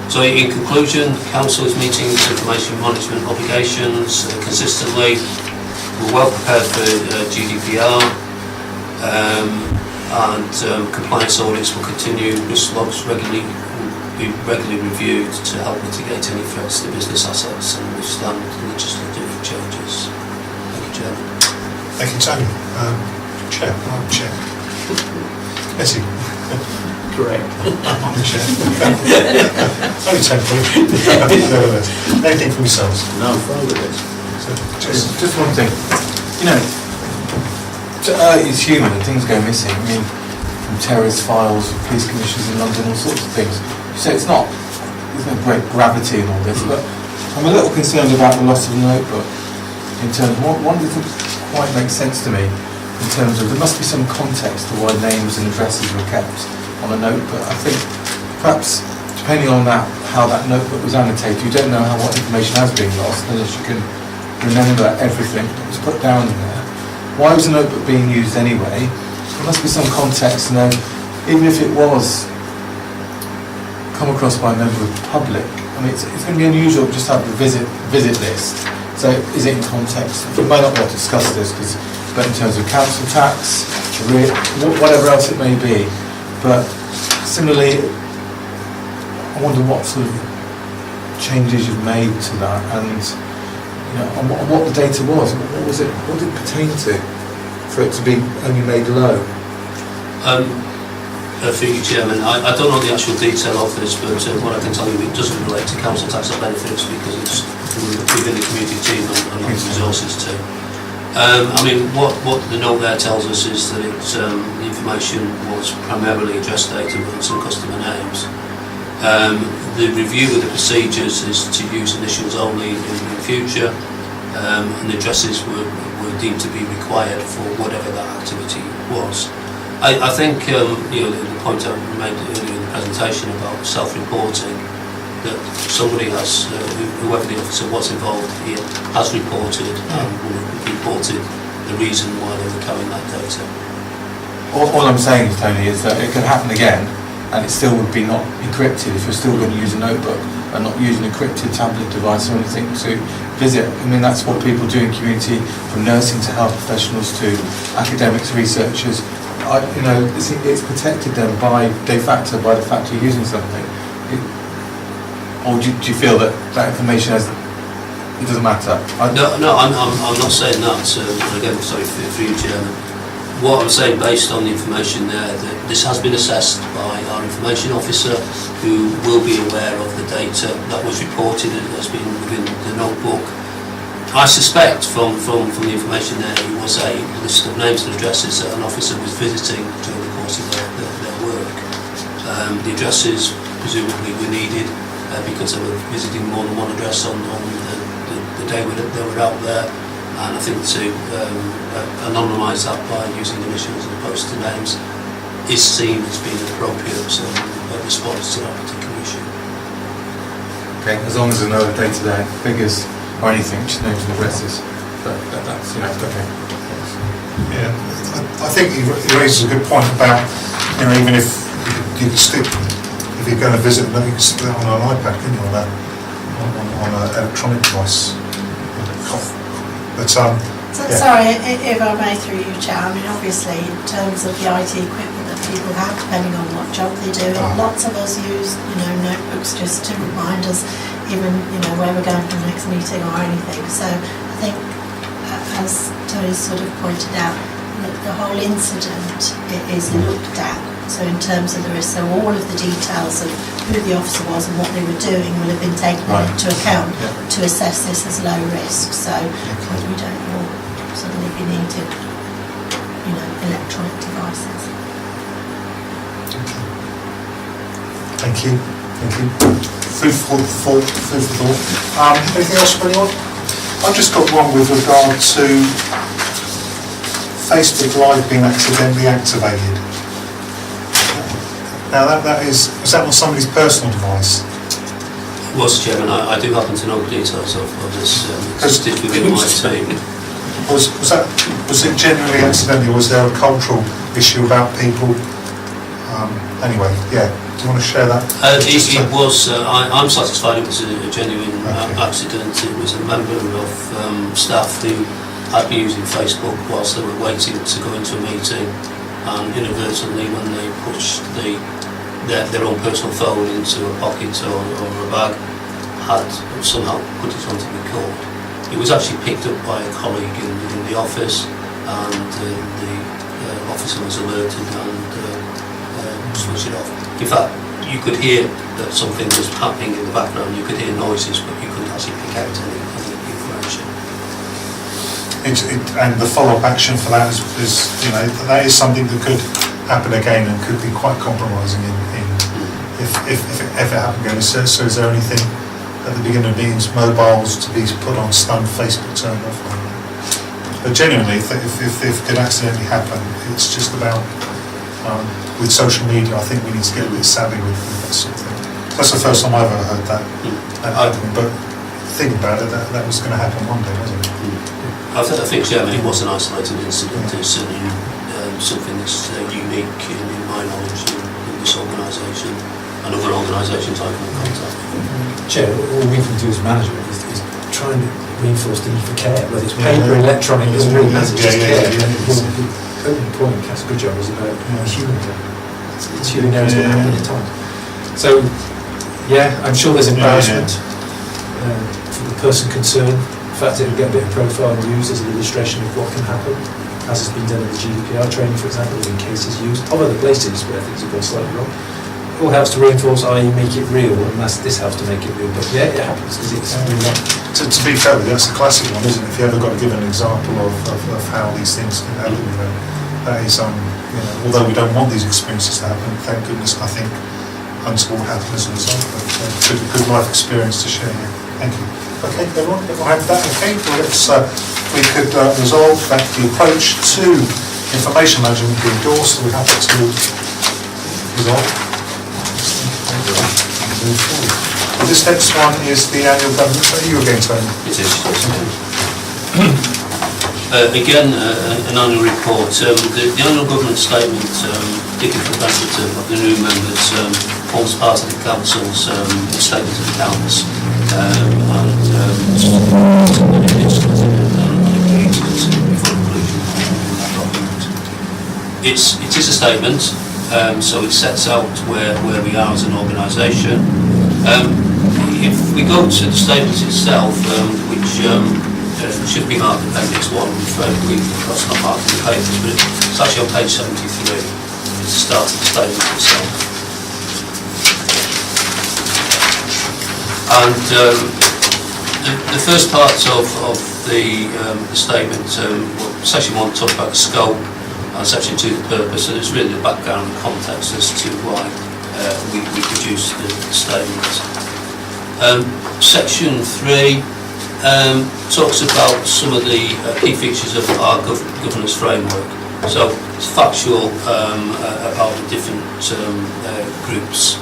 So in conclusion, the council is meeting its information management obligations consistently. We're well prepared for GDPR, and compliance audits will continue. Risk logs will be regularly reviewed to help mitigate any threats to business assets and withstand legislative changes. Thank you, Tony. Chair, I'm Chair. Essie. Correct. I'm the Chair. Only temporary. Anything from yourselves? No, I'm fine with it. So, Just one thing. You know, it's human and things go missing. I mean, from terrorist files, police commissions in London, all sorts of things. So there's no great gravity in all this, but I'm a little concerned about the loss of the notebook. In terms of one doesn't quite make sense to me, in terms of there must be some context to why names and addresses were kept on a note, but I think perhaps depending on that, how that notebook was annotated, you don't know what information has been lost unless you can remember everything that was put down in there. Why was the notebook being used anyway? There must be some context, and then even if it was come across by a member of the public, I mean, it's going to be unusual just to have the visit list. So is it in context? We might not be able to discuss this, but in terms of council tax, whatever else it may be. But similarly, I wonder what sort of changes you've made to that, and and what the data was. What was it? What did it pertain to for it to be only made low? Through you, Chairman, I don't know the actual detail of this, but what I can tell you, it doesn't relate to council tax or benefits because it's within the community team and resources too. I mean, what the note there tells us is that the information was primarily address data with some customer names. The review of the procedures is to use initials only in future, and the addresses were deemed to be required for whatever that activity was. I think the point I made earlier in the presentation about self-reporting, that somebody has, whoever the officer was involved here, has reported the reason why they were carrying that data. All I'm saying, Tony, is that it could happen again, and it still would be not encrypted if you're still going to use a notebook and not use an encrypted tablet device or anything to visit. I mean, that's what people do in community, from nursing to health professionals to academics, researchers. It's protected then by de facto by the fact you're using something. Or do you feel that information it doesn't matter? No, I'm not saying that. Again, sorry for you, Chairman. What I'm saying, based on the information there, that this has been assessed by our information officer, who will be aware of the data that was reported and has been within the notebook. I suspect from the information there, it was a list of names and addresses that an officer was visiting during the course of their work. The addresses presumably were needed because they were visiting more than one address on the day they were out there. And I think to anonymise that by using initials as opposed to names is seen as being an appropriate response to that particular issue. Okay, as long as there's no day-to-day figures or anything, just names and addresses. That's okay. Yeah, I think he raises a good point about even if you can stick, if you're going to visit them, you can stick that on an iPad, can you, on an electronic device. But Sorry, if I may through you, Chair, I mean, obviously, in terms of the IT equipment that people have, depending on what job they do, lots of us use, notebooks just to remind us, even, where we're going for the next meeting or anything. So I think, as Tony sort of pointed out, the whole incident is looked at. So in terms of the risk, so all of the details of who the officer was and what they were doing will have been taken into account to assess this as low risk. So we don't all suddenly be needed, electronic devices. Thank you. Food for thought. Anything else from anyone? I've just got one with regard to Facebook Live being accidentally activated. Now was that on somebody's personal device? It was, Chairman. I do happen to know the details of this. It's within my team. Was it genuinely accidentally, or was there a cultural issue about people? Anyway, yeah. Do you want to share that? It was. I'm satisfied it was a genuine accident. It was a member of staff who had been using Facebook whilst they were waiting to go into a meeting, and inadvertently, when they pushed their own personal phone into a pocket or a bag, had somehow put it onto record. It was actually picked up by a colleague in the office, and the officer was alerted and switched it off. In fact, you could hear that something was happening in the background. You could hear noises, but you couldn't actually pick out any information. And the follow-up action for that is that is something that could happen again and could be quite compromising if it ever happened again. So is there anything at the beginning of meetings, mobiles to be put on stun, Facebook turned off? But genuinely, if it could accidentally happen, it's just about with social media. I think we need to get a bit savvy with that sort of thing. That's the first time I've ever heard that happening, but think about it, that was going to happen one day, wasn't it? I think, Chairman, it was an isolated incident. It's certainly something that's unique in my knowledge in this organisation and other organisations I come in contact with. Chair, all we can do as management is try and reinforce the need for care, whether it's paper, electronic, doesn't really matter, just care. The open point, that's a good job, is about human care. It's human knows what happened at times. So, yeah, I'm sure there's embarrassment for the person concerned. In fact, it will get a bit of profile news as an illustration of what can happen, as has been done in the GDPR training, for example, in cases used of other places where things have gone slightly wrong. It all helps to reinforce, i.e. make it real, and this helps to make it real. But yeah, it happens because it's really not. To be fair with you, that's a classic one, isn't it? If you ever got to give an example of how these things can happen, that is, although we don't want these experiences to happen, thank goodness nothing untoward happened as a result. But good life experience to share. Thank you. Okay, everyone have that. Okay, well, we could resolve that the approach to information management be endorsed, so we have to resolve. Move forward. Well, this next one is the annual government. Are you again, Tony? It is. Again, an annual report. The annual government statement, particularly for the benefit of the new members, forms part of the council's statement of accounts. It is a statement, so it sets out where we are as an organisation. If we go to the statement itself, which should be marked Appendix 1, that's not marked in the papers, but it's actually on page 73. It's the start of the statement itself. And the first part of the statement, section 1 talks about the scope, and section 2 the purpose, and it's really the background and context as to why we produce the statement. Section 3 talks about some of the key features of our governance framework. So it's factual about the different groups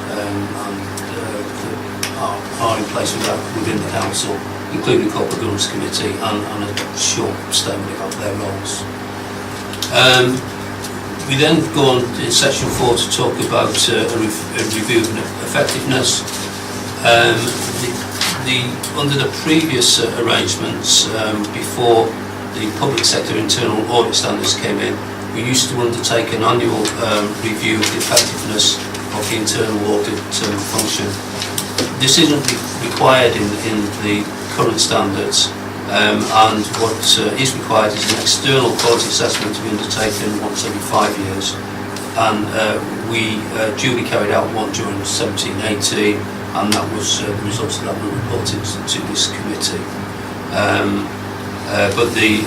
are in place within the council, including the Corporate Governance Committee, and a short statement about their roles. We then go on in section 4 to talk about a review of effectiveness. Under the previous arrangements, before the public sector internal audit standards came in, we used to undertake an annual review of the effectiveness of the internal audit function. This isn't required in the current standards, and what is required is an external quality assessment to be undertaken once every 5 years, and we duly carried out one during 17-18, and that was the results of that were reported to this committee. But the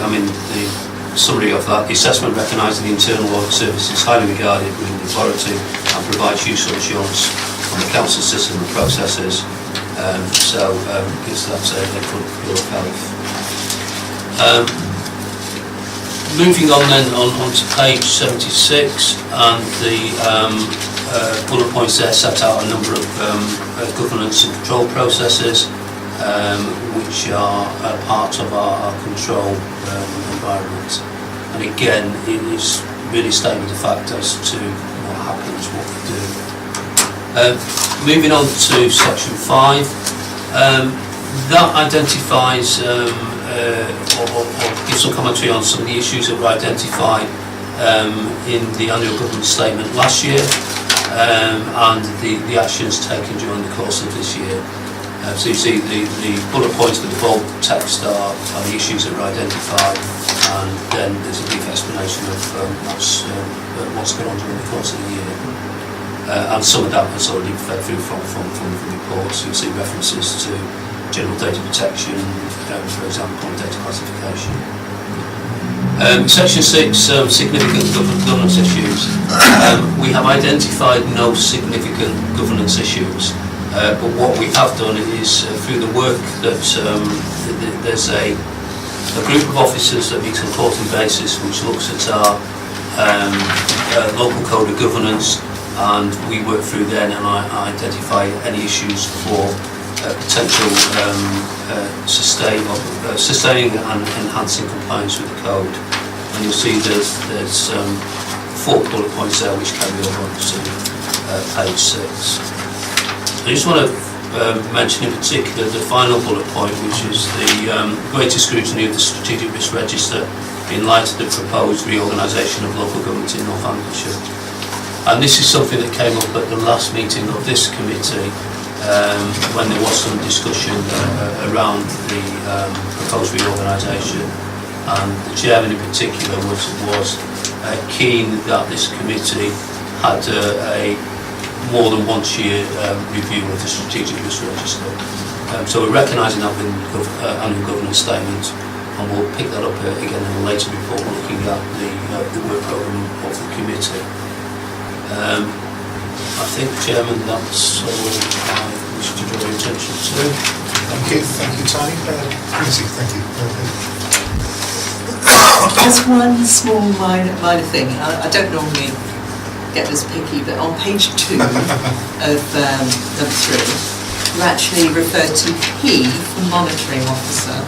summary of that, the assessment recognised the internal audit service is highly regarded within the authority and provides useful assurance on the council system and processes. Gives that a good bill of health. Moving on then onto page 76, and the bullet points there set out a number of governance and control processes which are part of our control environment. And again, it is really a statement of fact as to what happens, what we do. Moving on to section 5, that identifies or gives some commentary on some of the issues that were identified in the annual government statement last year, and the actions taken during the course of this year. So you see the bullet points with the bold text are the issues that were identified, and then there's a brief explanation of what's going on during the course of the year. And some of that has already fed through from the reports. You'll see references to general data protection, for example, and data classification. Section 6, significant governance issues. We have identified no significant governance issues, but what we have done is through the work that there's a group of officers that meets on a quarterly basis which looks at our local code of governance and we work through then and I identify any issues for potential sustaining and enhancing compliance with the code. And you'll see there's 4 bullet points there which carry over to page 6. I just want to mention in particular the final bullet point, which is the greater scrutiny of the strategic risk register in light of the proposed reorganisation of local government in Northamptonshire. And this is something that came up at the last meeting of this committee when there was some discussion around the proposed reorganisation, and the chairman in particular was keen that this committee had a more than once year review of the strategic risk register. So we're recognising that within the annual governance statement, and we'll pick that up again in a later report looking at the work programme of the committee. I think, Chairman, that's all I wish to draw your attention to. Thank you, Tony. Committee, thank you. Just one small minor thing. I don't normally get this picky, but on page 2 of number 3, you actually refer to P for monitoring officer.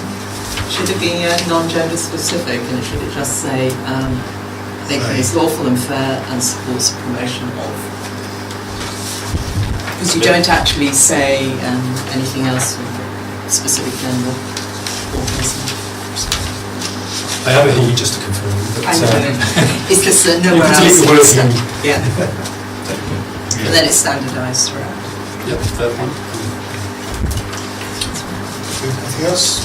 Should it be non-gender specific, and should it just say is lawful and fair and supports the promotion of? Because you don't actually say anything else for specific gender or person. I have it here just to confirm. I know. It's just that nowhere else. Yeah. And then it's standardised throughout. Yep, fair point. Anything else?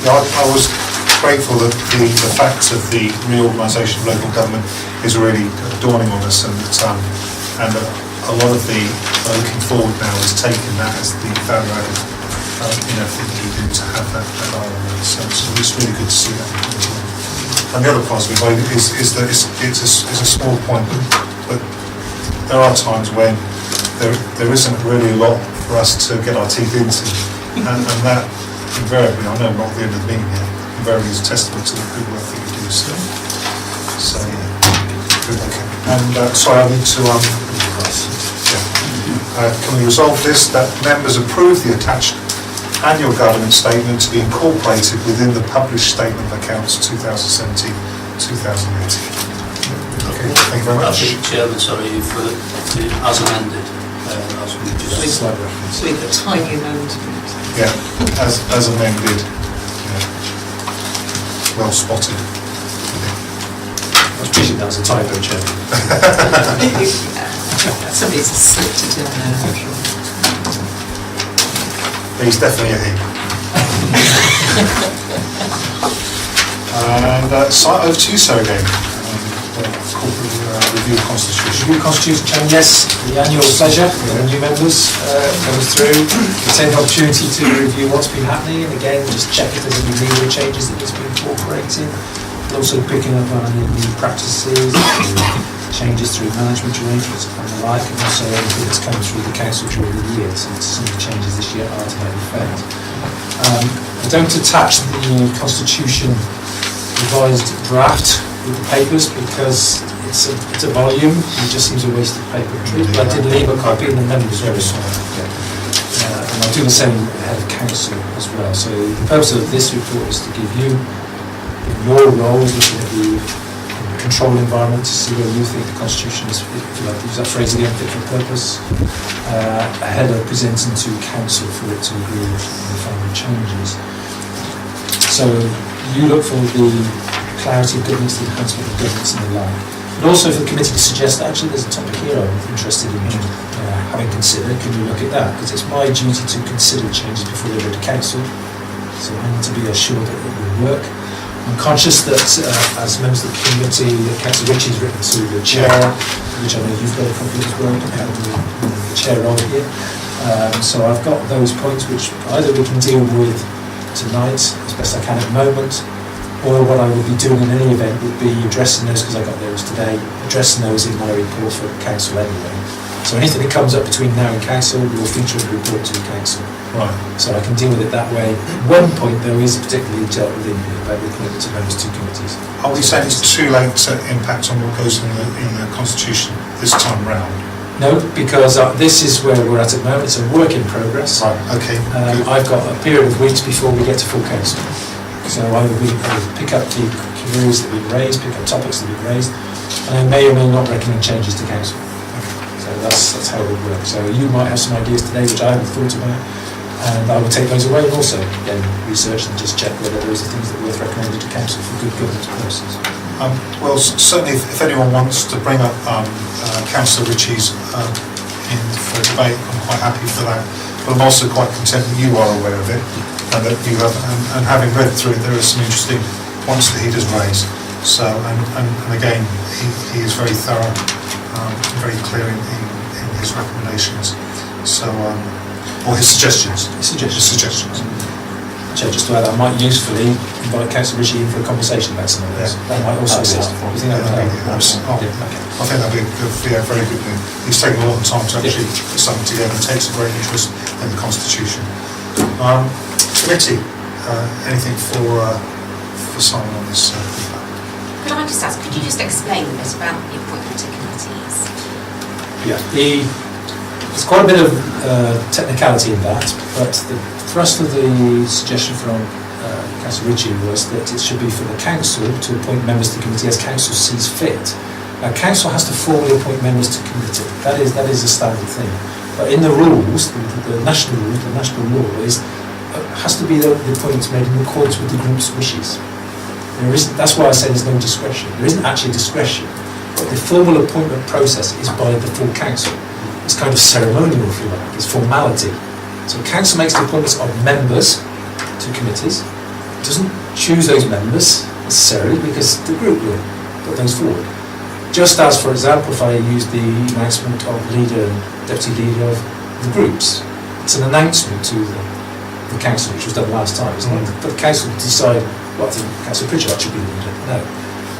Yeah, I was grateful that the fact of the reorganisation of local government is really dawning on us, and a lot of the looking forward now is taking that as the value added in everything that we do to have that eye on that. So it's really good to see that. And the other positive is that it's a small point, but there are times when there isn't really a lot for us to get our teeth into, and that invariably, I know not the end of the meeting yet, invariably is a testament to the good work that we do. So yeah, good. Okay. And sorry, I need to can we resolve this, that members approve the attached annual governance statement to be incorporated within the published statement of accounts 2017-2018. Okay, thank you very much. I think, Chairman, sorry, for as amended, as we just Slight reference. With a tiny amendment. Yeah, as amended. Yeah. Well spotted. I appreciate that was a typo, Chairman. Somebody's slipped it in there, I'm sure. He's definitely a he. And over to you, sir, again. Corporate review constitution. Review constitution change, yes, the annual pleasure for the new members comes through. We take the opportunity to review what's been happening, and again, just check if there's any legal changes that needs to be incorporated. Also picking up on any new practices, changes through management arrangements and the like, and also anything that's come through the council during the year. So some of the changes this year are to that effect. I don't attach the constitution revised draft with the papers because it's a volume. It just seems a waste of paper. But I did leave a copy in the members' very small. And I'll do the same ahead of council as well. So the purpose of this report is to give you, in your role, is looking at the control environment to see where you think the constitution is, if you like to use that phrase again, fit for purpose, ahead of presenting to council for it to agree with the final changes. So you look for the clarity of governance, the enhancement of governance and the like. But also for the committee to suggest, actually there's a topic here I'm interested in having considered, can you look at that? Because it's my duty to consider changes before they go to council, so I need to be assured that it will work. I'm conscious that as members of the committee, Councillor Ritchie's written to the chair, which I know you've got a copy as well, the chair role here. So I've got those points which either we can deal with tonight as best I can at the moment, or what I will be doing in any event would be addressing those, because I got those today, addressing those in my report for council anyway. So anything that comes up between now and council will feature in the report to the council. Right. So I can deal with it that way. One point though is particularly dealt with in here about the commitment to those two committees. Are we saying it's too late to impact on what goes in the constitution this time round? No, because this is where we're at the moment. It's a work in progress. Right, okay, good. I've got a period of weeks before we get to full council. So I will pick up the queries that have been raised, pick up topics that have been raised, and I may or may not recommend changes to council. So that's how it would work. So you might have some ideas today which I haven't thought about, and I will take those away and also again research and just check whether those are things that are worth recommending to council for good governance purposes. Well, certainly if anyone wants to bring up Councillor Ritchie's in for debate, I'm quite happy for that. But I'm also quite content that you are aware of it, and that you have, and having read through it, there are some interesting points that he does raise. So, and again, he is very thorough, very clear in his recommendations. So, or his suggestions. Suggestions. So just to add, I might usefully invite Councillor Ritchie in for a conversation about some of those. That might also assist. You think that would help? I think that'd be a very good move. He's taken a lot of time to actually put something together and takes a great interest in the Constitution. Committee, anything for Simon on this? Could I just ask, could you just explain a bit about the appointment to committees? Yeah, there's quite a bit of technicality in that, but the thrust of the suggestion from Councillor Ritchie was that it should be for the council to appoint members to the committee as council sees fit. Now, council has to formally appoint members to committee. That is a standard thing. But in the rules, the national rules, the national law has to be the appointments made in accordance with the group's wishes. That's why I say there's no discretion. There isn't actually discretion, but the formal appointment process is by the full council. It's kind of ceremonial, if you like. It's formality. So council makes the appointments of members to committees. It doesn't choose those members necessarily because the group will put those forward. Just as, for example, if I use the announcement of leader and deputy leader of the groups, it's an announcement to the council, which was done last time. It's not for the council to decide, well, I think Councillor Pritchard should be the leader. No,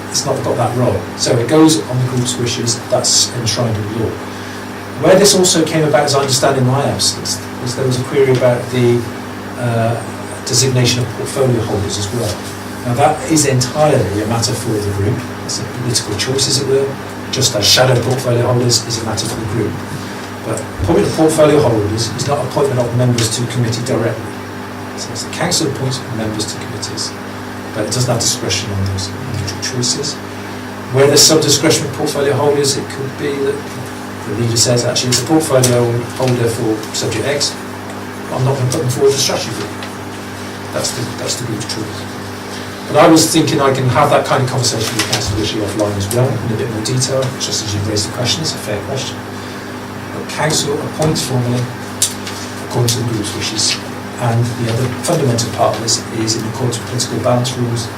it's not got that role. So it goes on the group's wishes. That's enshrined in law. Where this also came about, as I understand in my absence, was there was a query about the designation of portfolio holders as well. Now that is entirely a matter for the group. It's a political choice, as it were, just as shadow portfolio holders is a matter for the group. But appointment of portfolio holders is not appointment of members to committee directly. So it's the council appoints members to committees, but it doesn't have discretion on those individual choices. Where there's some discretion with portfolio holders, it could be that the leader says, actually, it's a portfolio holder for subject X, I'm not going to put them forward as a strategy group. That's the group's choice. But I was thinking I can have that kind of conversation with Councillor Ritchie offline as well, in a bit more detail, just as you've raised the question. It's a fair question. But council appoints formally according to the group's wishes, and the other fundamental part of this is in accordance with political balance rules,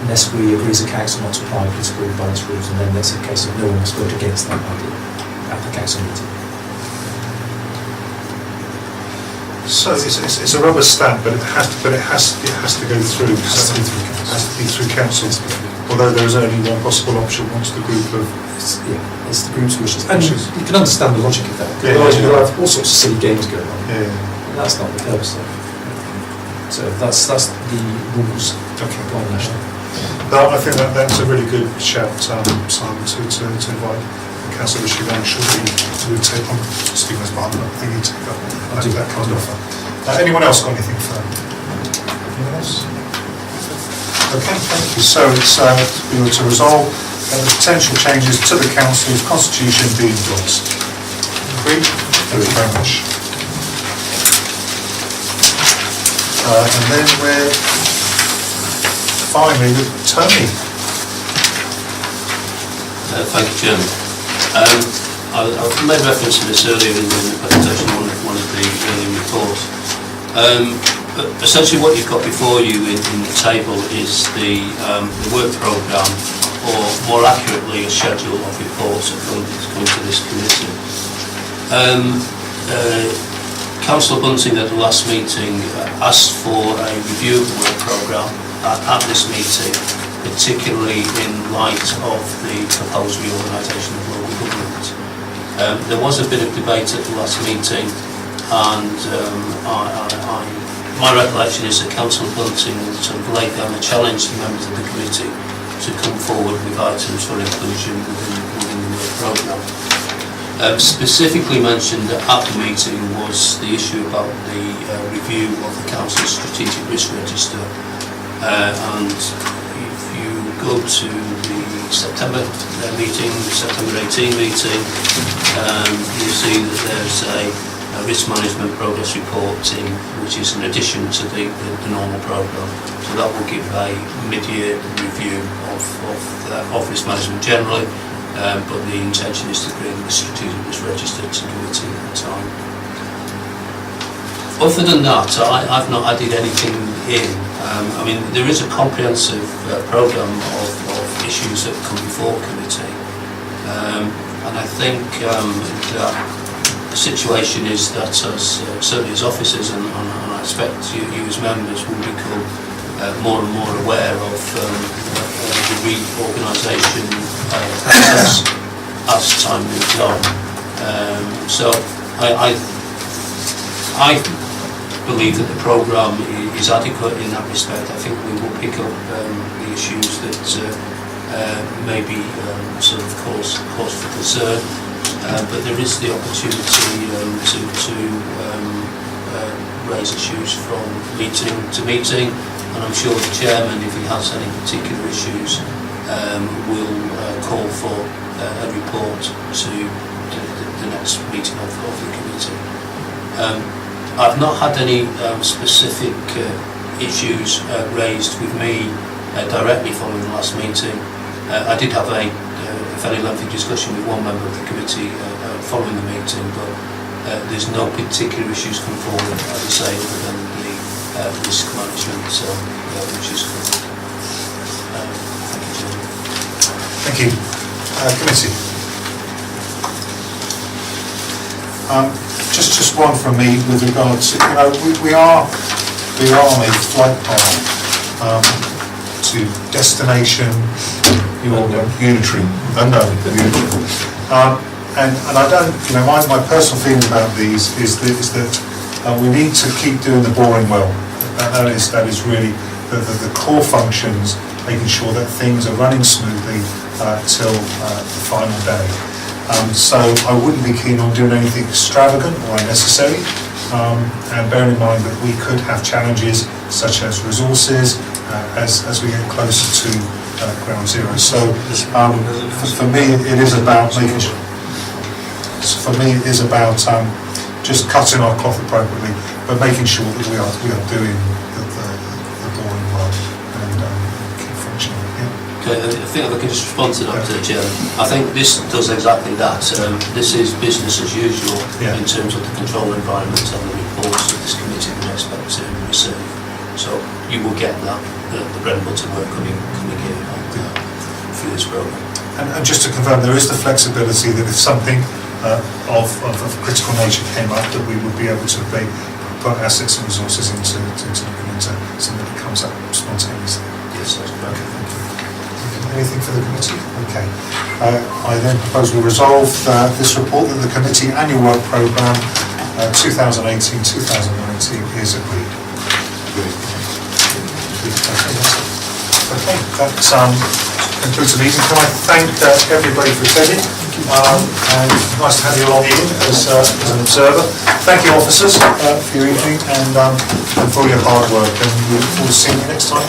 unless we agree as a council not to apply political balance rules, and then that's a case of no one must vote against that idea at the council meeting. So it's a rubber stamp, but it has to go through. It has to be through council. Although there is only one possible option once the group of. It's the group's wishes, and you can understand the logic of that. Otherwise, you'll have all sorts of silly games going on. And that's not the purpose of it. So that's the rules. Okay. No, I think that's a really good shout, Simon, to invite Councillor Ritchie down shortly to take on Stephen's behalf. I think he'd take that kind of offer. Anyone else got anything for that? Anyone else? Okay, thank you. So it's we were to resolve the potential changes to the council's constitution being endorsed. Agreed? Thank you very much. And then we're finally with Tony. Thank you, Chairman. I've made reference to this earlier in the presentation on one of the earlier reports. But essentially what you've got before you in the table is the work programme, or more accurately a schedule of reports that come to this committee. Councillor Bunting at the last meeting asked for a review of the work programme at this meeting, particularly in light of the proposed reorganisation of local government. There was a bit of debate at the last meeting, and my recollection is that Councillor Bunting sort of laid down a challenge to members of the committee to come forward with items for inclusion within the work programme. Specifically mentioned at the meeting was the issue about the review of the Council's Strategic Risk Register, and if you go to the September meeting, the September 18 meeting, you'll see that there's a risk management progress report in, which is in addition to the normal programme. So that will give a mid-year review of risk management generally. But the intention is to bring the Strategic Risk Register to committee at the time. Other than that, I've not added anything in. I mean, there is a comprehensive programme of issues that come before committee, and I think that the situation is that as certainly as officers, and I expect you as members will become more and more aware of the reorganisation process as time moves on. So I believe that the programme is adequate in that respect. I think we will pick up the issues that may be sort of cause for concern, but there is the opportunity to raise issues from meeting to meeting. And I'm sure the chairman, if he has any particular issues, will call for a report to the next meeting of the committee. I've not had any specific issues raised with me directly following the last meeting. I did have a fairly lengthy discussion with one member of the committee following the meeting, but there's no particular issues come forward, as I say, other than the risk management, which is covered. Thank you, Chairman. Thank you. Committee. Just one from me with regards to, we are on a flight path to destination unitary. And I don't, my personal feeling about these is that we need to keep doing the boring well. That is really the core functions, making sure that things are running smoothly till the final day. So I wouldn't be keen on doing anything extravagant or unnecessary, and bearing in mind that we could have challenges such as resources as we get closer to ground zero. So for me it is about making sure. For me it is about just cutting our cloth appropriately, but making sure that we are doing the boring well and keep functioning. Yeah. Okay, I think if I can just respond to that, Chairman. I think this does exactly that. This is business as usual in terms of the control environment and the reports that this committee would expect to receive. So you will get that, the bread and butter work coming in through this programme. And just to confirm, there is the flexibility that if something of critical nature came up, that we would be able to put assets and resources into looking into something that comes up spontaneously. Yes, that's correct. Okay, thank you. Anything for the committee? Okay. I then propose we resolve this report that the committee annual work programme 2018-2019 is agreed. Okay, that concludes the meeting. Can I thank everybody for attending? And nice to have you along in as an observer. Thank you, officers, for your evening and for your hard work. And we look forward to seeing you next time.